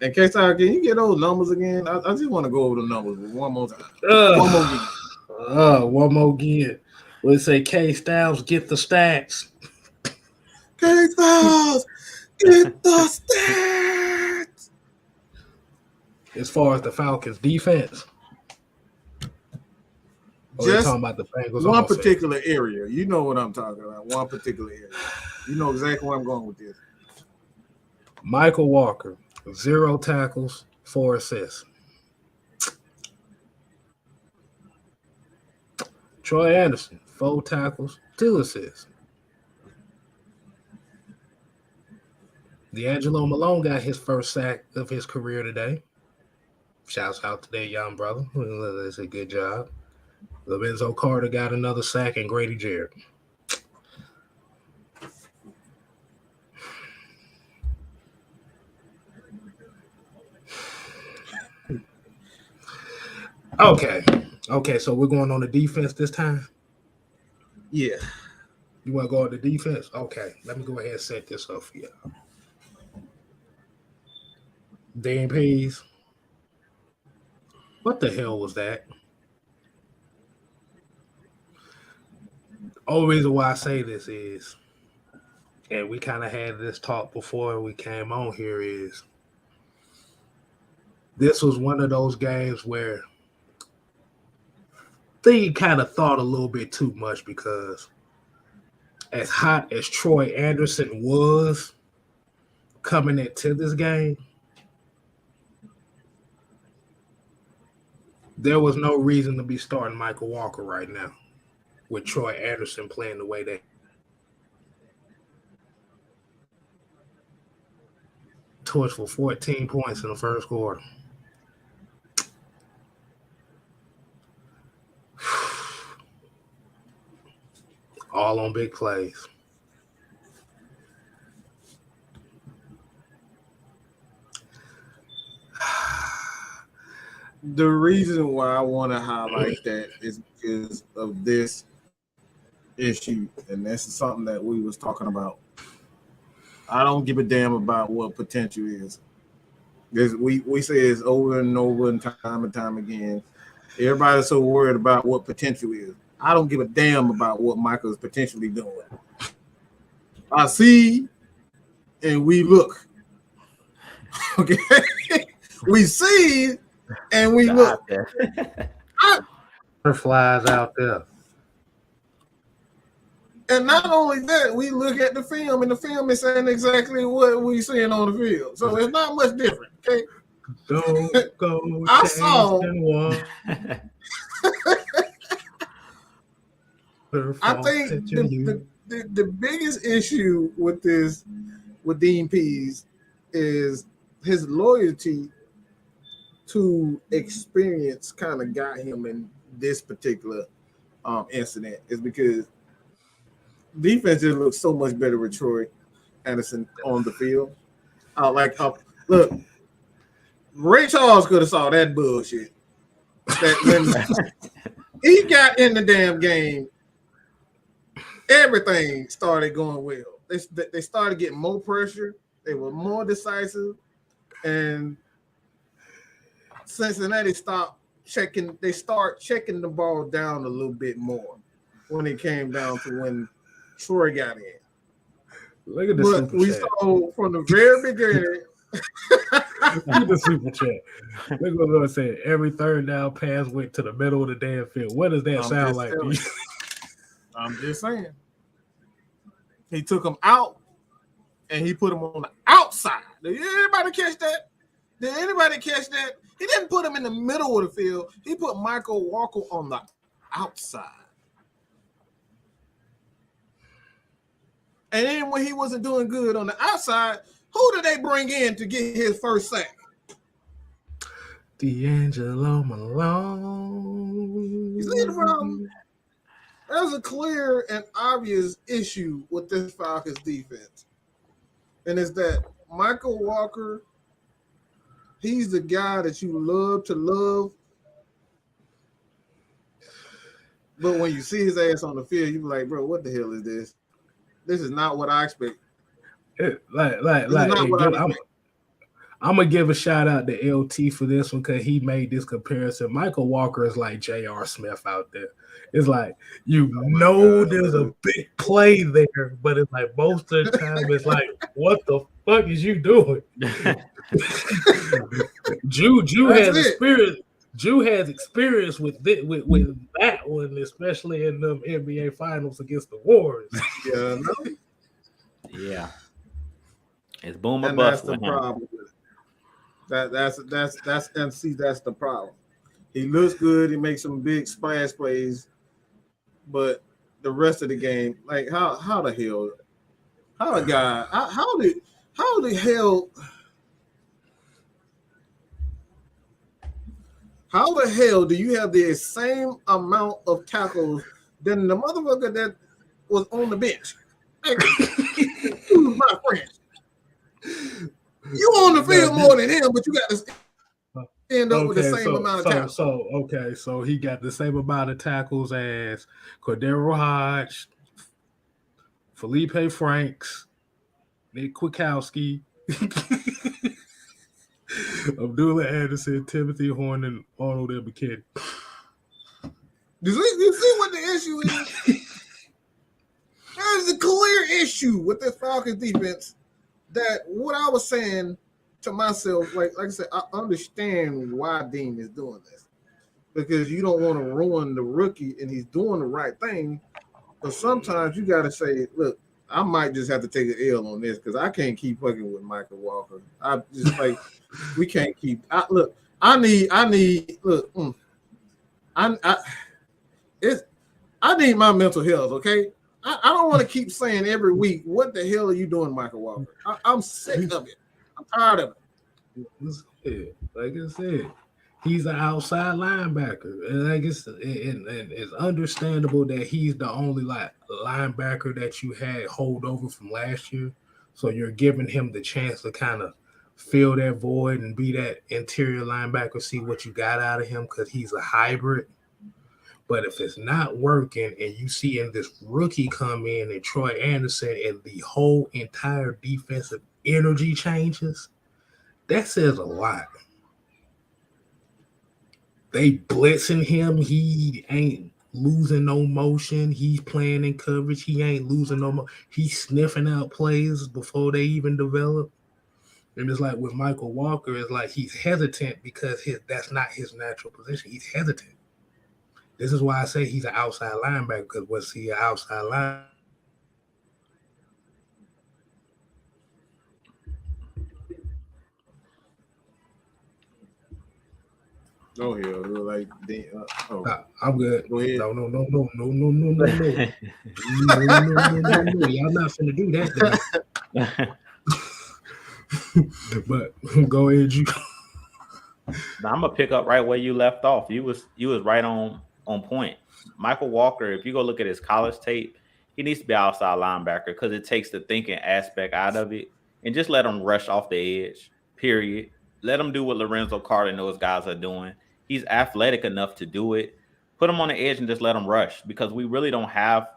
In case can you get those numbers again? I just want to go over the numbers one more time. One more again. Let's say K Styles get the stats. K Styles get the stats. As far as the Falcons defense, just talking about the Bengals one particular area. You know what I'm talking about. One particular area. You know exactly where I'm going with this. Michael Walker, 0 tackles, 4 assists. Troy Anderson, 4 tackles, 2 assists. D'Angelo Malone got his first sack of his career today. Shouts out to that young brother. That's a good job. Lorenzo Carter got another sack, and Grady Jarrett. Okay, so we're going on the defense this time? Yeah. You want to go on the defense? Okay, let me go ahead and set this up for y'all. DMPs. What the hell was that? Only reason why I say this is, and we kind of had this talk before we came on here, is this was one of those games where they kind of thought a little bit too much because as hot as Troy Anderson was coming into this game, there was no reason to be starting Michael Walker right now with Troy Anderson playing the way they torched for 14 points in the first quarter. All on big plays. The reason why I want to highlight that is because of this issue, and this is something that we was talking about. I don't give a damn about what potential is. Because we say it's over and over and time again. Everybody's so worried about what potential is. I don't give a damn about what Michael's potentially doing. I see and we look. Okay? We see and we look. Flies out there. And not only that, we look at the film, and the film is saying exactly what we seeing on the field. So it's not much different. Okay. Don't go. I saw. I think the biggest issue with this with Dean Pease is his loyalty to experience kind of got him in this particular incident, is because defense just looks so much better with Troy Anderson on the field. Look, Ray Charles could have saw that bullshit. That when he got in the damn game, everything started going well. They started getting more pressure. They were more decisive, and Cincinnati start checking the ball down a little bit more when it came down to when Troy got in. Look at the but we chat. saw from the very beginning. Look at the super chat. Look what I'm saying. Every third down pass went to the middle of the damn field. What does that sound like? I'm just saying. He took him out and he put him on the outside. Did anybody catch that? He didn't put him in the middle of the field. He put Michael Walker on the outside. And then when he wasn't doing good on the outside, who did they bring in to get his first sack? D'Angelo Malone. You see the problem? There's a clear and obvious issue with this Falcons defense. And it's that Michael Walker, he's the guy that you love to love. But when you see his ass on the field, you be like, bro, what the hell is this? This is not what I expect. I'm gonna give a shout out to LT for this one because he made this comparison. Michael Walker is like J.R. Smith out there. It's like there's a big play there, but it's like most of the time it's like, what the fuck is you doing? Drew has experience. Drew has experience with that one, especially in the NBA Finals against the Warriors. Yeah, yeah. It's boom or bust. That's the problem. That's the problem. He looks good. He makes some big splash plays, but the rest of the game, like how the hell do you have the same amount of tackles than the motherfucker that was on the bench? Like, my friend. You on the field more than him, but you got to end up with the same amount of tackles. So he got the same amount of tackles as Cordero Hodge, Felipe Franks, Nick Kwiatkowski. Abdullah Anderson, Timothy Horn, and Arnold McKinney. You see what the issue is? There's a clear issue with this Falcons defense. That what I was saying to myself, like I said, I understand why Dean is doing this because you don't want to ruin the rookie, and he's doing the right thing. But sometimes you got to say, look, I might just have to take an L on this because I can't keep fucking with Michael Walker. I just like we can't keep. I need. Look, I it's. I need my mental health. Okay, I don't want to keep saying every week, what the hell are you doing, Michael Walker? I'm sick of it. I'm tired of it. Like I said, he's an outside linebacker. And I guess it's understandable that he's the only linebacker that you had hold over from last year. So you're giving him the chance to kind of fill that void and be that interior linebacker, see what you got out of him because he's a hybrid. But if it's not working and you see in this rookie come in and Troy Anderson and the whole entire defensive energy changes, that says a lot. They blitzing him. He ain't losing no motion. He's playing in coverage. He ain't losing no more. He's sniffing out plays before they even develop. And it's like with Michael Walker, it's like he's hesitant because that's not his natural position. He's hesitant. This is why I say he's an outside linebacker, because was he an outside linebacker? Oh hell, like I'm good. Go ahead. No. Y'all not finna do that. But go ahead, you. Now, I'm gonna pick up right where you left off. You was right on point. Michael Walker, if you go look at his college tape, he needs to be outside linebacker because it takes the thinking aspect out of it, and just let him rush off the edge. Period. Let him do what Lorenzo Carter and those guys are doing. He's athletic enough to do it. Put him on the edge and just let him rush because we really don't have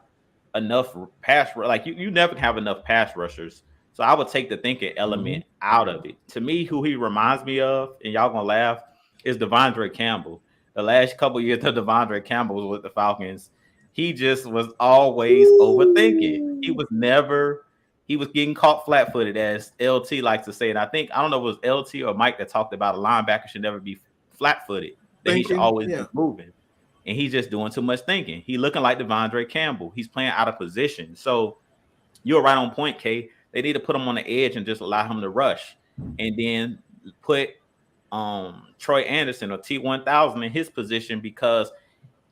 enough pass. Like you never have enough pass rushers. So I would take the thinking element out of it. To me, who he reminds me of, and y'all gonna laugh, is Devondre Campbell. The last couple of years of Devondre Campbell was with the Falcons. He just was always overthinking. He was getting caught flat-footed, as LT likes to say. And I don't know if it was LT or Mike that talked about a linebacker should never be flat-footed, that he should always be moving. And he's just doing too much thinking. He looking like Devondre Campbell. He's playing out of position. So you're right on point, Kay. They need to put him on the edge and just allow him to rush. And then put Troy Anderson or T1000 in his position because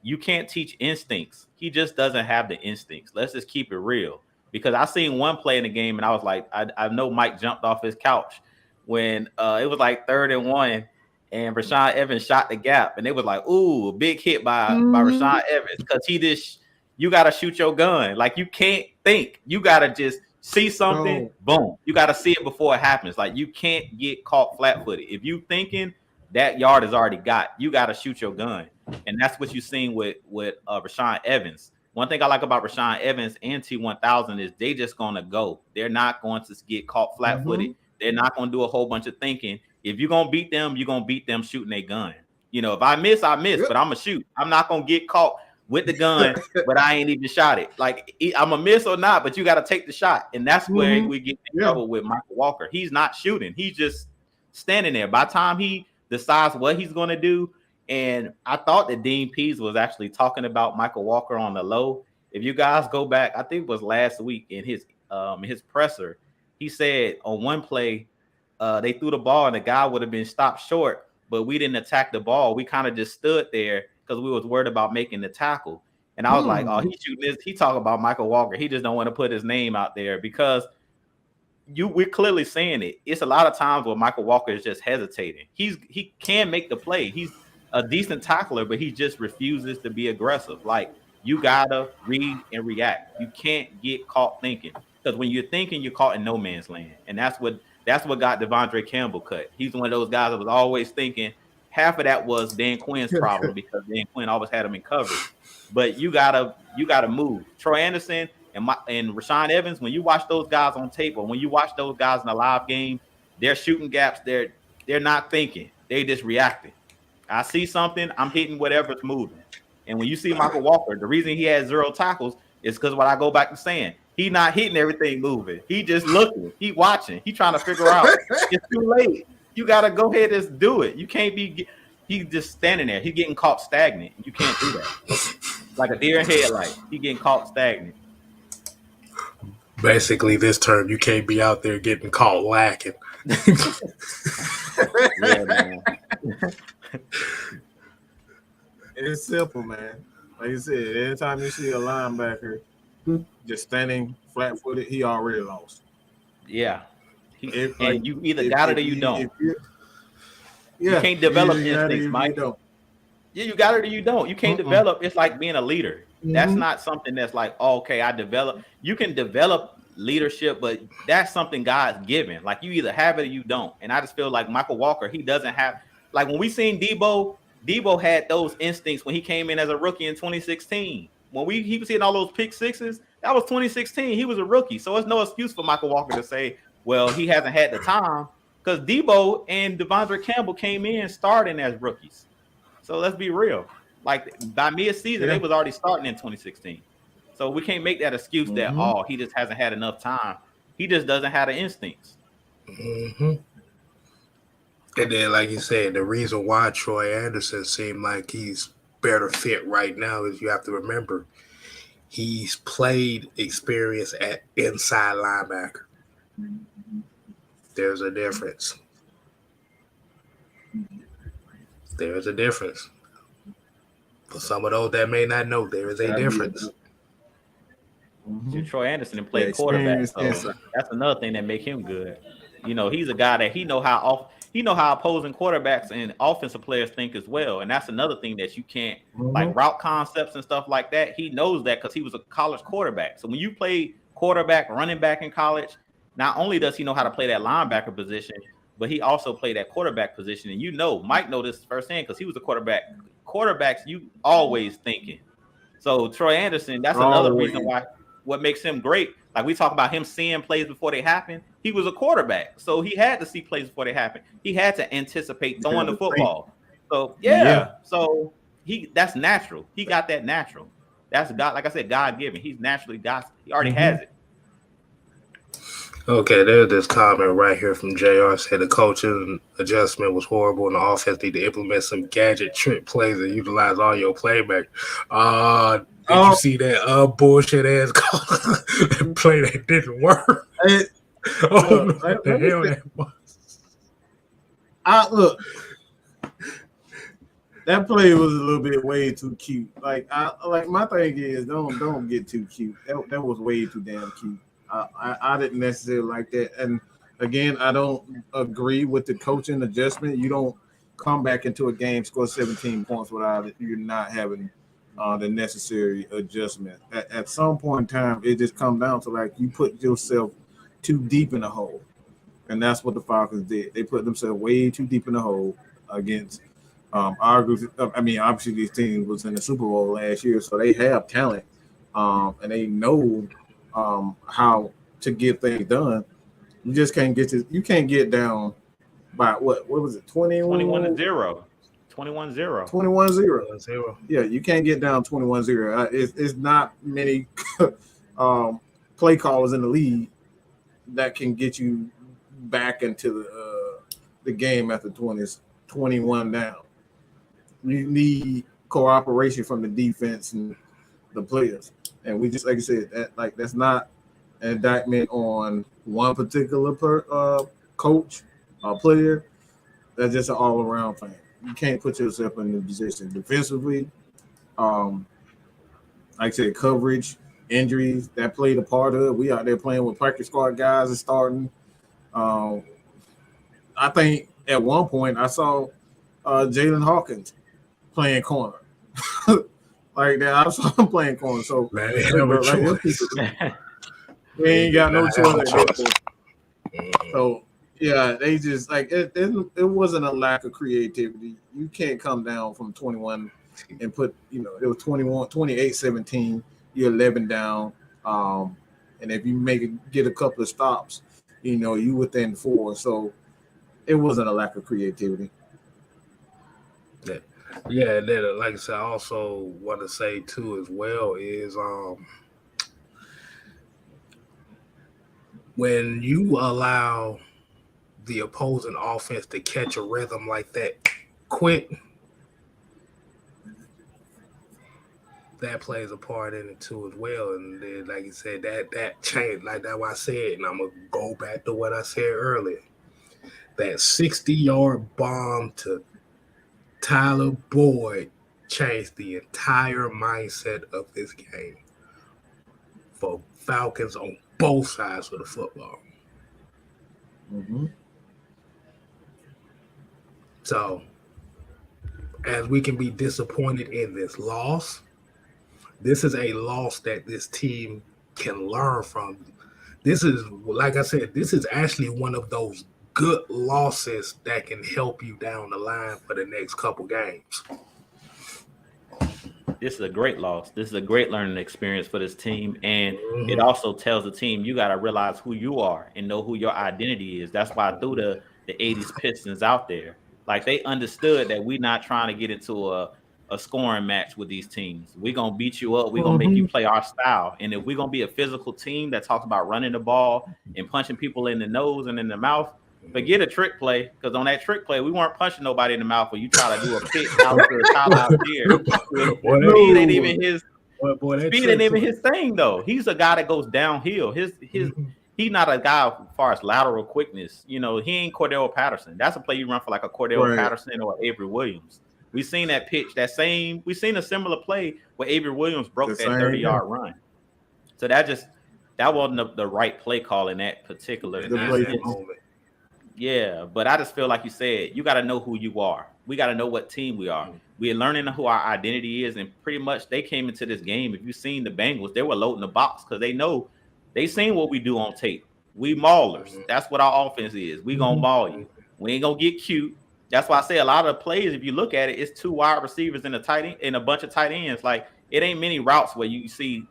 you can't teach instincts. He just doesn't have the instincts. Let's just keep it real. Because I seen one play in the game and I was like, I know Mike jumped off his couch when it was like 3rd and 1 and Rashaan Evans shot the gap. And it was like, ooh, a big hit by Rashaan Evans because you got to shoot your gun. Like you can't think. You got to just see something, boom. You got to see it before it happens. Like you can't get caught flat-footed. If you thinking that yard is already got, you got to shoot your gun. And that's what you've seen with Rashaan Evans. One thing I like about Rashaan Evans and T1000 is they just going to go. They're not going to get caught flat-footed. They're not going to do a whole bunch of thinking. If you're going to beat them, you're going to beat them shooting a gun. You know, if I miss, I miss, but I'm going to shoot. I'm not going to get caught with the gun, but I ain't even shot it. Like, I'm a miss or not, but you got to take the shot. And that's where we get in trouble with Michael Walker. He's not shooting. He's just standing there. By the time he decides what he's going to do, and I thought that Dean Pease was actually talking about Michael Walker on the low. If you guys go back, I think it was last week in his presser, he said on one play, they threw the ball and the guy would have been stopped short, but we didn't attack the ball. We kind of just stood there because we was worried about making the tackle. And I was like, oh, he's shooting this. He talking about Michael Walker. He just don't want to put his name out there because we're clearly saying it. It's a lot of times where Michael Walker is just hesitating. He can make the play. He's a decent tackler, but he just refuses to be aggressive. Like, you gotta read and react. You can't get caught thinking because when you're thinking, you're caught in no man's land, and that's what got Devondre Campbell cut. He's one of those guys that was always thinking. Half of that was Dan Quinn's problem because Dan Quinn always had him in coverage. But you gotta move. Troy Anderson and Rashaan Evans. When you watch those guys on tape, or when you watch those guys in a live game, they're shooting gaps. They're They're not thinking. They just reacting. I see something, I'm hitting whatever's moving. And when you see Michael Walker, the reason he has 0 tackles is because what I go back to saying, he not hitting everything moving. He just looking. He watching. He trying to figure out. It's too late. You got to go ahead and do it. You can't be – he just standing there. He getting caught stagnant. You can't do that. Like a deer in headlight. He getting caught stagnant. Basically, this term, you can't be out there getting caught lacking. Yeah, man. It's simple, man. Like you said, every time you see a linebacker just standing flat-footed, he already lost. Yeah. And you either got it or you don't. You can't develop instincts, Mike. Yeah, you got it or you don't. You can't develop. It's like being a leader. That's not something that's like, oh, okay, I develop. You can develop leadership, but that's something God's given. Like you either have it or you don't. And I just feel like Michael Walker, he doesn't have, like when we seen Debo had those instincts when he came in as a rookie in 2016. When he was hitting all those pick sixes, that was 2016. He was a rookie. So it's no excuse for Michael Walker to say, well, he hasn't had the time, because Debo and Devondre Campbell came in starting as rookies. So let's be real. Like by mid-season, they was already starting in 2016. So we can't make that excuse that, oh, he just hasn't had enough time. He just doesn't have the instincts. And then, like you said, the reason why Troy Anderson seemed like he's better fit right now is you have to remember he's played experience at inside linebacker. There's a difference. There's a difference. For some of those that may not know, there is a difference. Troy Anderson played quarterback, so that's another thing that make him good. You know, he's a guy that he know how opposing quarterbacks and offensive players think as well, and that's another thing that you can't like route concepts and stuff like that. He knows that because he was a college quarterback. So when you play quarterback, running back in college, not only does he know how to play that linebacker position, but he also played that quarterback position. And you know, Mike know this firsthand because he was a quarterback. Quarterbacks, you always thinking. So Troy Anderson, that's another reason why what makes him great. Like we talk about him seeing plays before they happen. He was a quarterback, so he had to see plays before they happen. He had to anticipate throwing the football. So so that's natural. He got that natural. That's God. Like I said, God given. He's naturally God. He already has it. Okay, there's this comment right here from JR. Said the coaching adjustment was horrible and the offense need to implement some gadget trick plays and utilize all your playback. Did you see that bullshit ass play that didn't work? What the hell that was? Look, that play was a little bit way too cute. Like my thing is don't get too cute. That was way too damn cute. I didn't necessarily like that. And again, I don't agree with the coaching adjustment. You don't come back into a game, score 17 points without it. You're not having the necessary adjustment. At some point in time, it just comes down to like you put yourself too deep in the hole. And that's what the Falcons did. They put themselves way too deep in the hole against our group. I mean, obviously, these teams was in the Super Bowl last year, so they have talent and they know how to get things done. You just can't get down by what was it, 21-0. 21-0. Yeah, you can't get down 21-0. It's not many play callers in the league that can get you back into the game after 21 down. You need cooperation from the defense and the players. And we just, like I said, that's not an indictment on one particular coach or player. That's just an all-around thing. You can't put yourself in the position defensively. Like I said, coverage, injuries, that played a part of it. We out there playing with practice squad guys and starting. I think at one point I saw Jalen Hawkins playing corner. Like that, I saw him playing corner. So man, we ain't got no choice. So yeah, they just like it wasn't a lack of creativity. You can't come down from 21 and put, it was 28-17, you're 11 down. And if you get a couple of stops, you within 4. So it wasn't a lack of creativity. Yeah, yeah. And then, like I said, I also want to say too as well is when you allow the opposing offense to catch a rhythm like that quick, that plays a part in it too as well. And then, like you said, that changed. Like that, what I said, and I'm gonna go back to what I said earlier. That 60-yard bomb to Tyler Boyd changed the entire mindset of this game for Falcons on both sides of the football. Mm-hmm. So, as we can be disappointed in this loss, this is a loss that this team can learn from. This is, like I said, this is actually one of those good losses that can help you down the line for the next couple games. This is a great loss. This is a great learning experience for this team. And it also tells the team you got to realize who you are and know who your identity is. That's why I threw the 80s Pistons out there. Like they understood that we're not trying to get into a scoring match with these teams. We're going to beat you up. We're going to make you play our style. And if we're going to be a physical team that talks about running the ball and punching people in the nose and in the mouth, forget a trick play, because on that trick play, we weren't punching nobody in the mouth when you try to do a pitch out to the top out there. Speed ain't even his speed ain't even his thing, though. He's a guy that goes downhill. He's not a guy as far as lateral quickness. You know, he ain't Cordell Patterson. That's a play you run for like a Cordell Patterson or Avery Williams. We seen that pitch, we seen a similar play where Avery Williams broke that 30-yard run. So that wasn't the right play call in that particular moment. Yeah, but I just feel like you said, you got to know who you are. We got to know what team we are. We're learning who our identity is, and pretty much they came into this game. If you've seen the Bengals, they were loading the box because they seen what we do on tape. We maulers. That's what our offense is. We gonna maul you. We ain't gonna get cute. That's why I say a lot of the plays, if you look at it, it's 2 wide receivers and a bunch of tight ends. Like it ain't many routes where you see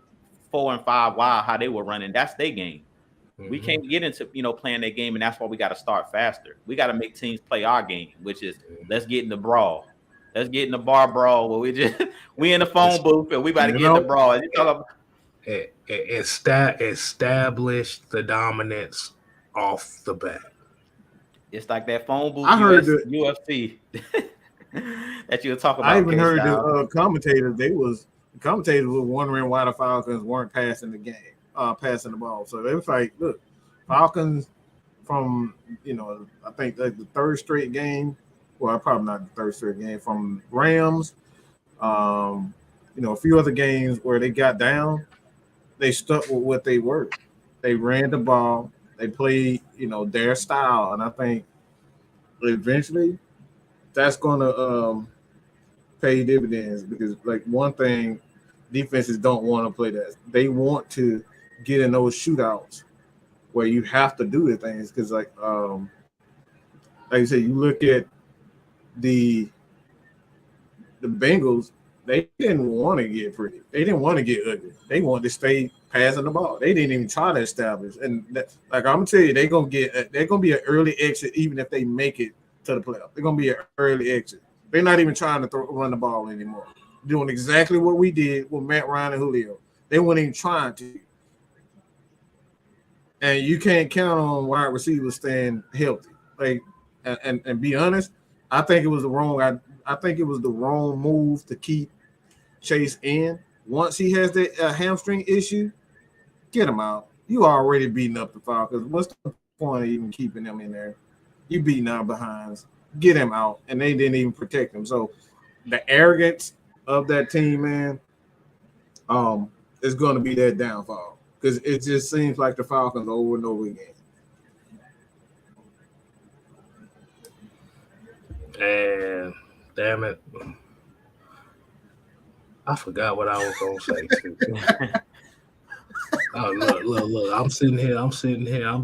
4 and 5 wide how they were running. That's their game. We can't get into playing that game, and that's why we got to start faster. We got to make teams play our game, which is let's get in the brawl. Let's get in the bar brawl where we in the phone booth and we about to get in the brawl. You talk about establish the dominance off the bat. It's like that phone booth. I heard UFC that you were talking about. I even heard the commentators. The commentators were wondering why the Falcons weren't passing the game. Passing the ball. So they was like, look, Falcons from, I think like the third straight game, well, probably not the third straight game, from Rams, a few other games where they got down, they stuck with what they were. They ran the ball, they played, their style. And I think eventually that's going to pay dividends because, like, one thing defenses don't want to play that. They want to get in those shootouts where you have to do the things because, like you said, you look at the Bengals, they didn't want to get pretty. They didn't want to get ugly. They wanted to stay passing the ball. They didn't even try to establish. And I'm gonna tell you, they're gonna be an early exit even if they make it to the playoff. They're gonna be an early exit. They're not even trying to run the ball anymore. Doing exactly what we did with Matt Ryan and Julio. They weren't even trying to. And you can't count on wide receivers staying healthy. Like, and be honest, I think it was the wrong. I think it was the wrong move to keep Chase in. Once he has that hamstring issue, get him out. You already beating up the Falcons. What's the point of even keeping them in there? You beating our behinds. Get him out, and they didn't even protect him. So the arrogance of that team, man, is going to be their downfall because it just seems like the Falcons over and over again. And damn it, I forgot what I was gonna say too. Oh, look! I'm sitting here. I'm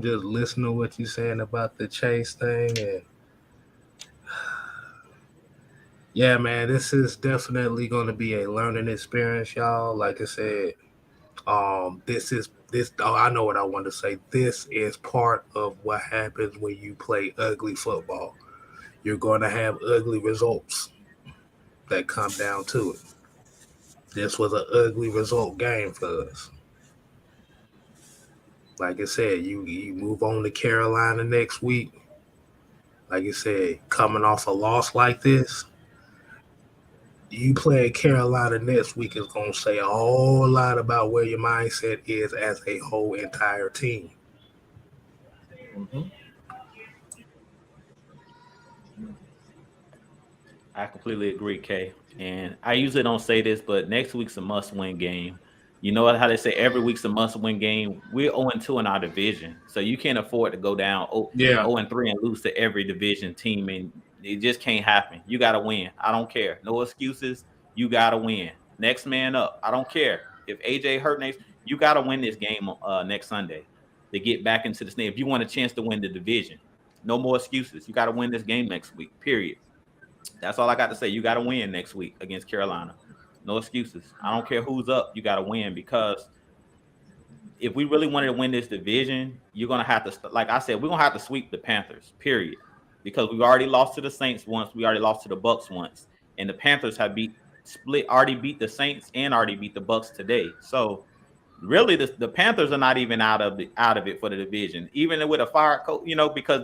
just listening to what you're saying about the Chase thing, and yeah, man, this is definitely going to be a learning experience, y'all. Like I said, this this. Oh, I know what I want to say. This is part of what happens when you play ugly football. You're going to have ugly results that come down to it. This was an ugly result game for us. Like I said, you move on to Carolina next week. Like I said, coming off a loss like this, you playing Carolina next week is going to say a whole lot about where your mindset is as a whole entire team. Mhm. I completely agree, Kay. And I usually don't say this, but next week's a must-win game. You know how they say every week's a must-win game. We're 0-2 in our division, so you can't afford to go down Yeah. 0-3 and lose to every division team, and it just can't happen. You got to win. I don't care. No excuses. You got to win. Next man up. I don't care if AJ hurt next. You got to win this game next Sunday to get back into the snake. If you want a chance to win the division, no more excuses. You got to win this game next week. Period. That's all I got to say. You got to win next week against Carolina. No excuses. I don't care who's up. You got to win because if we really wanted to win this division, you're going to have to, like I said, we're going to have to sweep the Panthers, period. Because we've already lost to the Saints once. We already lost to the Bucks once. And the Panthers have already beat the Saints and already beat the Bucks today. So really the Panthers are not even out of it for the division, even with a fire coach, because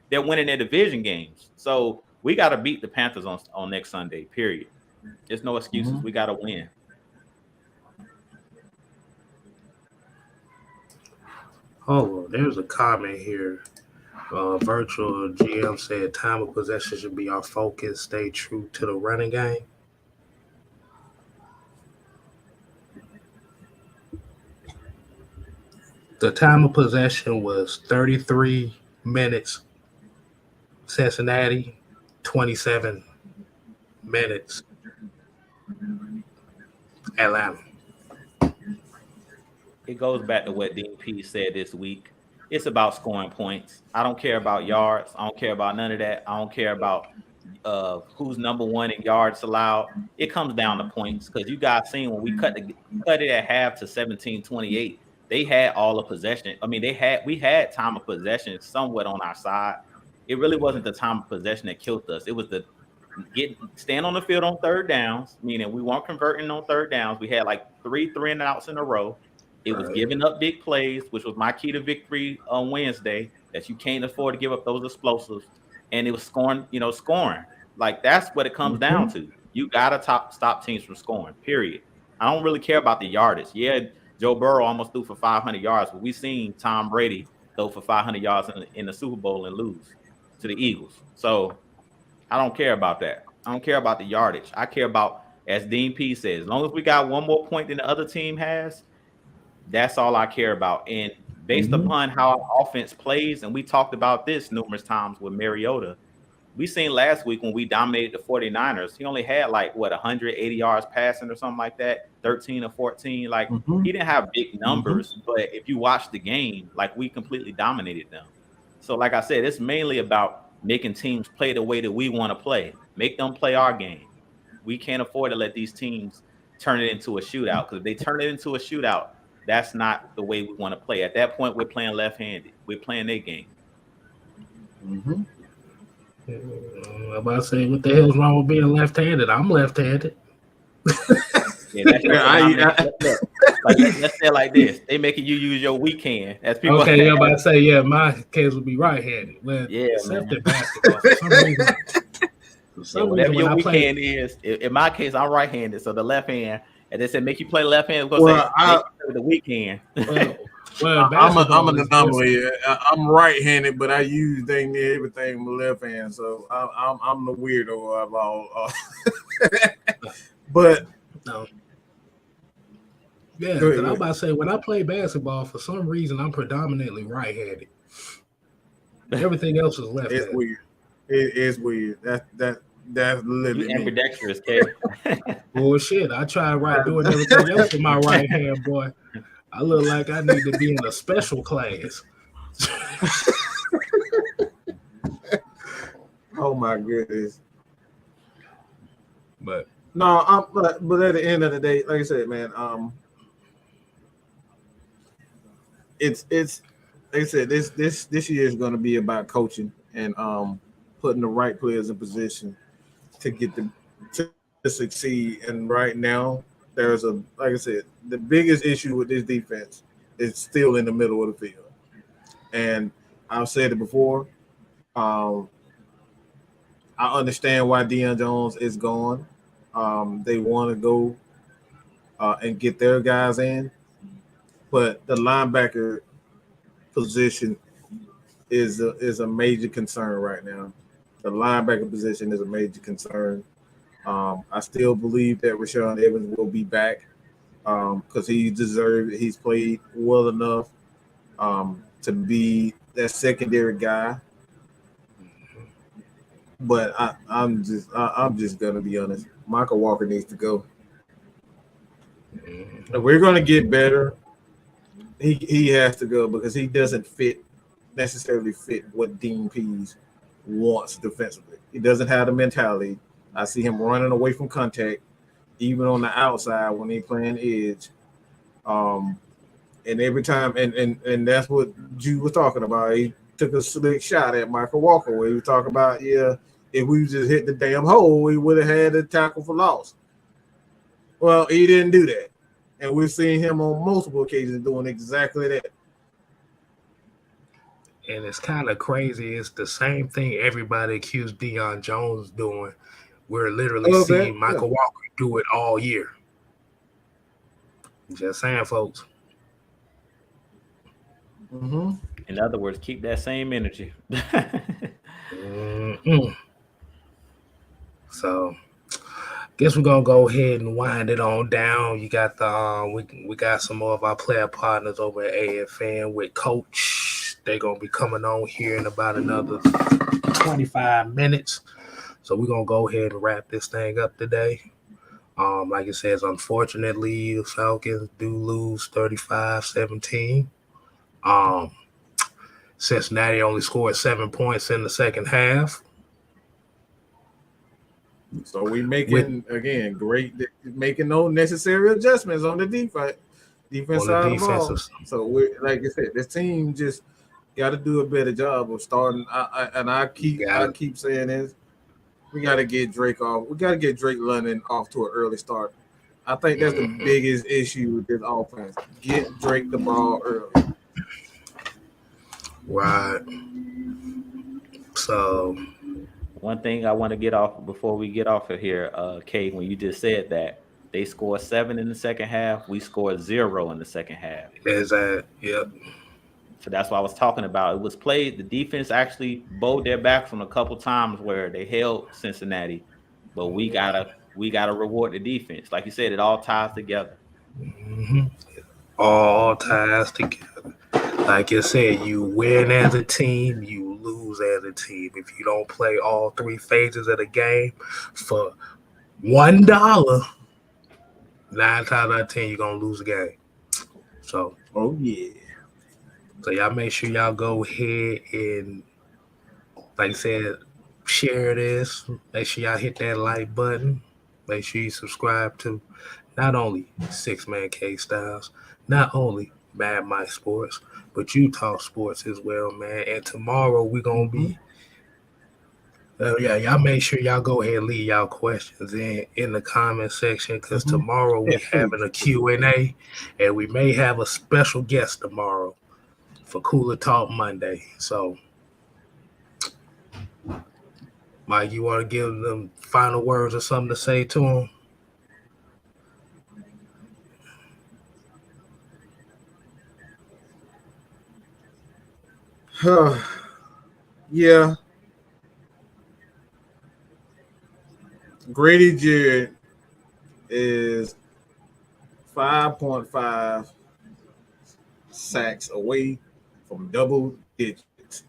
they're winning their division games. So we got to beat the Panthers on next Sunday, period. There's no excuses. We got to win. Oh, there's a comment here. Virtual GM said time of possession should be our focus. Stay true to the running game. The time of possession was 33 minutes. Cincinnati, 27 minutes. Atlanta. It goes back to what Dean P said this week. It's about scoring points. I don't care about yards. I don't care about none of that. I don't care about who's number one in yards allowed. It comes down to points because you guys seen when we cut it at half to 17-28, they had all the possession. I mean, we had time of possession somewhat on our side. It really wasn't the time of possession that killed us. It was the stand on the field on third downs, meaning we weren't converting on third downs. We had like three and outs in a row. It was giving up big plays, which was my key to victory on Wednesday, that you can't afford to give up those explosives. And it was scoring. Like that's what it comes down to. You gotta stop teams from scoring, period. I don't really care about the yardage. Yeah, Joe Burrow almost threw for 500 yards, but we've seen Tom Brady throw for 500 yards in the Super Bowl and lose to the Eagles. So I don't care about that. I don't care about the yardage. I care about, as Dean P says, as long as we got one more point than the other team has, that's all I care about. And based upon how our offense plays, and we talked about this numerous times with Mariota, we seen last week when we dominated the 49ers, he only had 180 yards passing or something like that, 13 or 14. He didn't have big numbers, but if you watch the game, we completely dominated them. So like I said, it's mainly about making teams play the way that we want to play. Make them play our game. We can't afford to let these teams turn it into a shootout, because if they turn it into a shootout, that's not the way we want to play. At that point, we're playing left-handed. We're playing their game. I'm about to say, what the hell's wrong with being left-handed? I'm left-handed. Yeah, that's let's say it like this. They making you use your weak hand. As people okay, I'm about to say, yeah, my case would be right-handed. Well, yeah, except in basketball. For some reason, whatever your when weak hand is, in my case, I'm right-handed, so the left hand. And they said make you play left hand. The weak hand. Well, I'm an anomaly. I'm right-handed, but I use dang near everything with left hand. So I'm the weirdo of all. But no. Yeah, I'm about to say, when I play basketball, for some reason, I'm predominantly right-handed. Everything else is left-handed. It's weird. It's weird. That's literally ambidextrous, Kay. Bullshit. I tried doing everything else with my right hand, boy. I look like I need to be in a special class. Oh my goodness. But no, but at the end of the day, like I said, man, it's like I said, this year is going to be about coaching and putting the right players in position to get them to succeed. And right now, there's a like I said, the biggest issue with this defense is still in the middle of the field. And I've said it before. Um, I understand why Deion Jones is gone. They want to go and get their guys in, but the linebacker position is a major concern right now. The linebacker position is a major concern. I still believe that Rashawn Evans will be back because he deserved it. He's played well enough to be that secondary guy. But I'm just gonna be honest. Michael Walker needs to go. If we're gonna get better, he has to go because he doesn't necessarily fit what Dean Pease wants defensively. He doesn't have the mentality. I see him running away from contact, even on the outside when he playing edge. And every time, and that's what Jude was talking about. He took a slick shot at Michael Walker where he was talking about, yeah, if we just hit the damn hole, we would have had a tackle for loss. Well, he didn't do that. And we've seen him on multiple occasions doing exactly that. And it's kind of crazy. It's the same thing everybody accused Deion Jones doing. We're literally seeing Michael Walker do it all year. Just saying, folks. Mm-hmm. In other words, keep that same energy. So, guess we're gonna go ahead and wind it on down. You got the we got some more of our player partners over at AFN with Coach. They're gonna be coming on here in about another 25 minutes. So we're gonna go ahead and wrap this thing up today. Like it says, unfortunately, the Falcons do lose 35-17. Cincinnati only scored 7 points in the second half. So we making no necessary adjustments on the defense side of the ball. So we, like I said, this team just got to do a better job of starting. I keep saying this. We got to get Drake off. We got to get Drake London off to an early start. I think that's the biggest issue with this offense. Get Drake the ball early. Right. So one thing I want to get off before we get off of here, Kate, when you just said that they scored 7 in the second half, we scored 0 in the second half. Is that? Yep. So that's what I was talking about. It was played. The defense actually bowed their backs on a couple times where they held Cincinnati, but we gotta reward the defense. Like you said, it all ties together. Mm-hmm. All ties together. Like you said, you win as a team, you lose as a team. If you don't play all 3 phases of the game for $1, 9 times out of 10, you're gonna lose the game. So, oh yeah. So y'all make sure y'all go ahead and, like I said, share this. Make sure y'all hit that like button. Make sure you subscribe to not only 6-Man K Styles, not only Mad Mike Sports, but you talk sports as well, man. And tomorrow we're gonna be, y'all make sure y'all go ahead and leave y'all questions in the comment section because tomorrow we're having a Q&A, and we may have a special guest tomorrow for Cooler Talk Monday. So, Mike, you want to give them final words or something to say to them? Yeah. Grady Jarrett is 5.5 sacks away from double digits.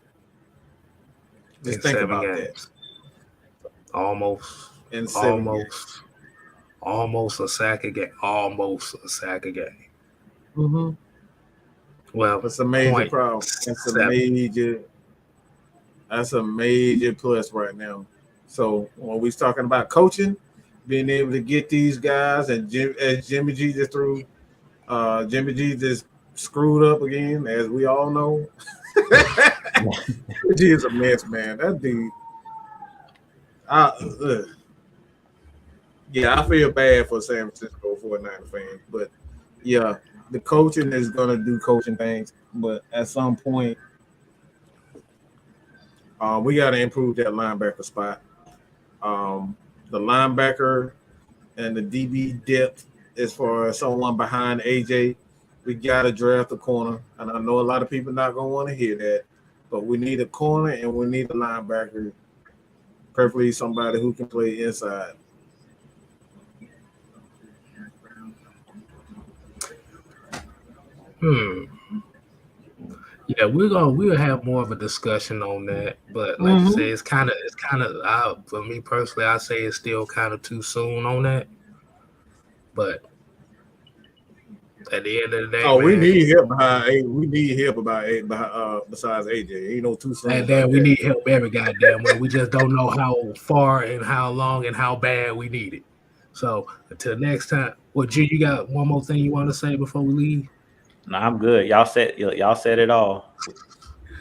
Just think about that. Almost a sack a game. Almost a sack a game. Mm-hmm. Well, that's a major problem. That's a major plus right now. So when we're talking about coaching, being able to get these guys, and as Jimmy G just threw, Jimmy G just screwed up again, as we all know. He is a mess, man. That dude. I, yeah, I feel bad for San Francisco 49er fans, but yeah, the coaching is gonna do coaching things, but at some point, we got to improve that linebacker spot. The linebacker and the DB depth as far as someone behind AJ. We got to draft a corner, and I know a lot of people not gonna want to hear that, but we need a corner and we need a linebacker, preferably somebody who can play inside. Hmm. Yeah, we'll have more of a discussion on that, but like you said, it's kind of for me personally, I say it's still kind of too soon on that. But at the end of the day, Oh, we man, need help behind. We need help besides AJ. Ain't no too soon and like then we that. need help every goddamn way. We just don't know how far and how long and how bad we need it. So until next time, well, G, you got one more thing you want to say before we leave? No, I'm good. Y'all said it all.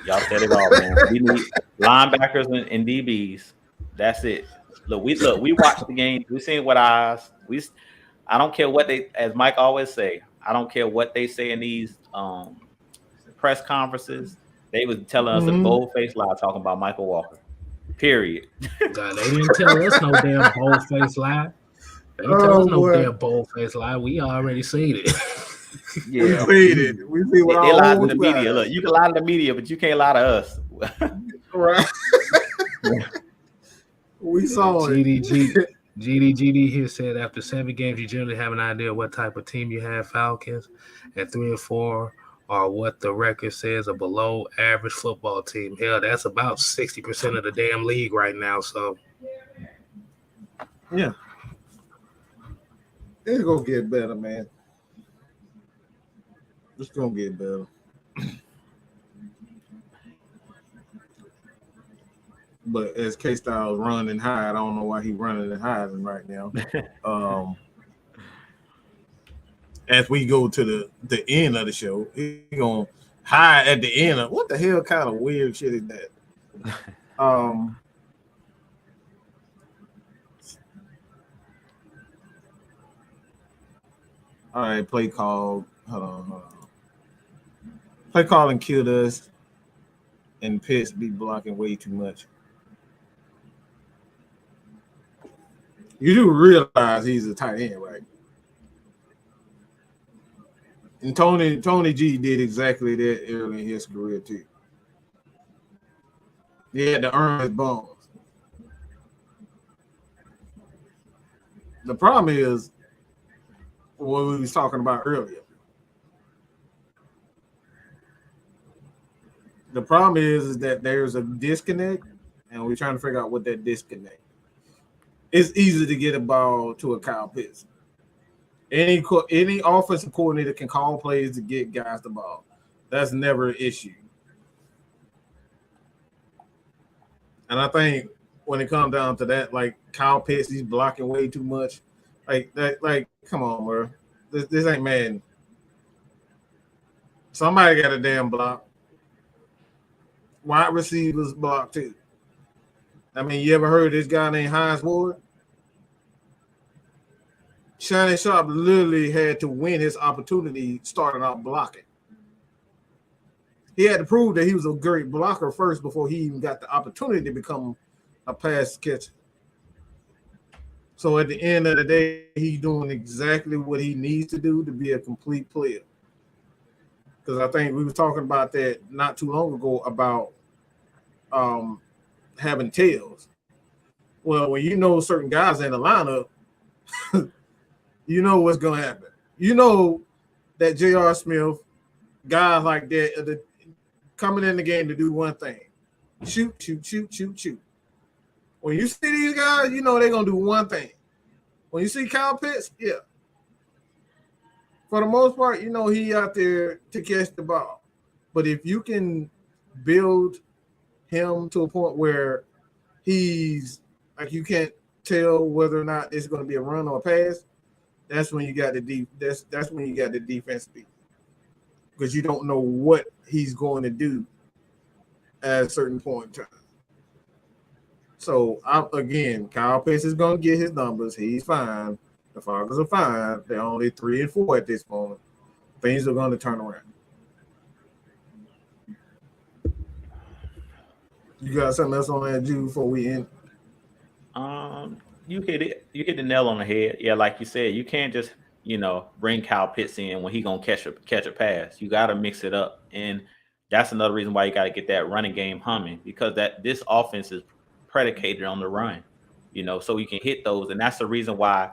Y'all said it all, man. We need linebackers and DBs. That's it. We watched the game. We seen what eyes. I don't care what they, as Mike always say. I don't care what they say in these press conferences. They was telling us a Mhm. bold-faced lie talking about Michael Walker. Period. God, they didn't tell us no damn bold face lie. They didn't tell us Oh no boy, damn bold face lie. We already seen it. we Yeah, seen it. We see with they our lied to own the media. Look, eyes. you can lie to the media, but you can't lie to us. Right, we Yeah, saw it. GD here said after 7 games, you generally have an idea what type of team you have. Falcons at 3-4 are what the record says a below average football team. Hell, that's about 60% of the damn league right now. So Yeah, it's gonna get better, man. It's gonna get better. But as K Styles run and hide, I don't know why he running and hiding right now. Um, as we go to the end of the show, he gonna hide at the end of what the hell kind of weird shit is that? Um, all right, play call. Hold on. Play call and killed us, and Pitts be blocking way too much. You do realize he's a tight end, right? And Tony G did exactly that early in his career too. He had to earn his bones. The problem is what we was talking about earlier. The problem is that there's a disconnect, and we're trying to figure out what that disconnect. It's easy to get a ball to a Kyle Pitts. Any offensive coordinator can call plays to get guys the ball. That's never an issue. And I think when it comes down to that, like Kyle Pitts, he's blocking way too much. Like that, like come on, bro. This ain't man. Somebody got a damn block. Wide receivers block too. I mean, you ever heard of this guy named Hines Ward? Shannon Sharp literally had to win his opportunity starting out blocking. He had to prove that he was a great blocker first before he even got the opportunity to become a pass catcher. So at the end of the day, he's doing exactly what he needs to do to be a complete player. Because I think we were talking about that not too long ago about having tails. Well, when you know certain guys in the lineup, you know what's going to happen. You know that J.R. Smith, guys like that, coming in the game to do one thing. Shoot, shoot, shoot, shoot, shoot. When you see these guys, you know they're going to do one thing. When you see Kyle Pitts, yeah. For the most part, you know he out there to catch the ball. But if you can build him to a point where he's like you can't tell whether or not it's going to be a run or a pass, that's when you got the that's when you got the defense beat. because you don't know what he's going to do at a certain point in time. So again, Kyle Pitts is going to get his numbers. He's fine. The Falcons are fine. They're only 3-4 at this moment. Things are going to turn around. You got something else on that, Jude, before we end? You hit it. You hit the nail on the head. Yeah, like you said, you can't just bring Kyle Pitts in when he gonna catch a pass. You got to mix it up, and that's another reason why you got to get that running game humming, because this offense is predicated on the run. So you can hit those, and that's the reason why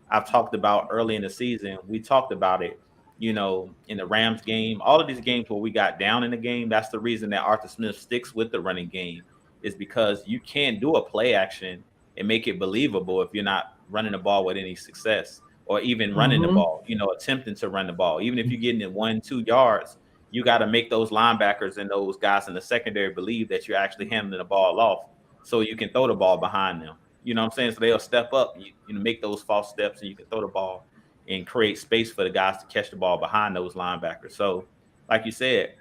I've talked about early in the season. We talked about it. In the Rams game, all of these games where we got down in the game, that's the reason that Arthur Smith sticks with the running game, is because you can't do a play action and make it believable if you're not running the ball with any success, or even running the ball, attempting to run the ball. Even if you're getting it 1-2 yards, you got to make those linebackers and those guys in the secondary believe that you're actually handling the ball off, so you can throw the ball behind them. You know what I'm saying? So they'll step up, make those false steps, and you can throw the ball and create space for the guys to catch the ball behind those linebackers. So, like you said,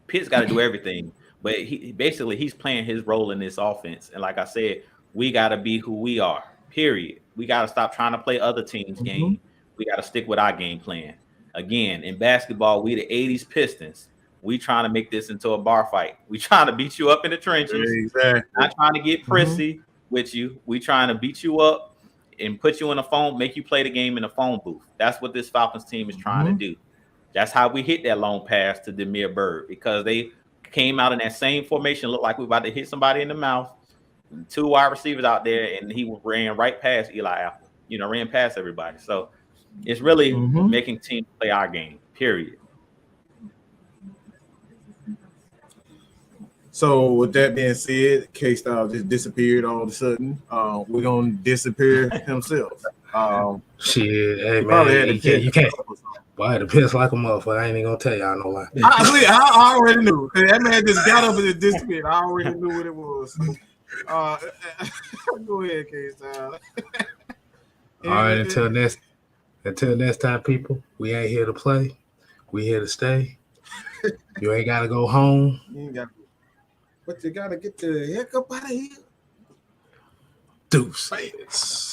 Pitt's got to do everything, but he's playing his role in this offense. And like I said, we got to be who we are, period. We got to stop trying to play other teams' game. We got to stick with our game plan. Again, in basketball, we the 80s Pistons. We trying to make this into a bar fight. We trying to beat you up in the trenches. Exactly. Not trying to get prissy with you. We trying to beat you up and put you in a phone, make you play the game in a phone booth. That's what this Falcons team is trying to do. That's how we hit that long pass to Demir Bird, because they came out in that same formation, looked like we were about to hit somebody in the mouth. 2 wide receivers out there, and he ran right past Eli Apple. Ran past everybody. So it's really making teams play our game, period. So with that being said, K-Style just disappeared all of a sudden. We're going to disappear himself. Shit, hey man, you can't. Boy, I had to piss like a motherfucker. I ain't even gonna tell y'all no lie. I already knew. That man just got up and just disappeared. I already knew what it was. Go ahead, K-Style. All right, until next time, people. We ain't here to play. We here to stay. You ain't gotta go home. But you gotta get the heck up out of here. Deuces.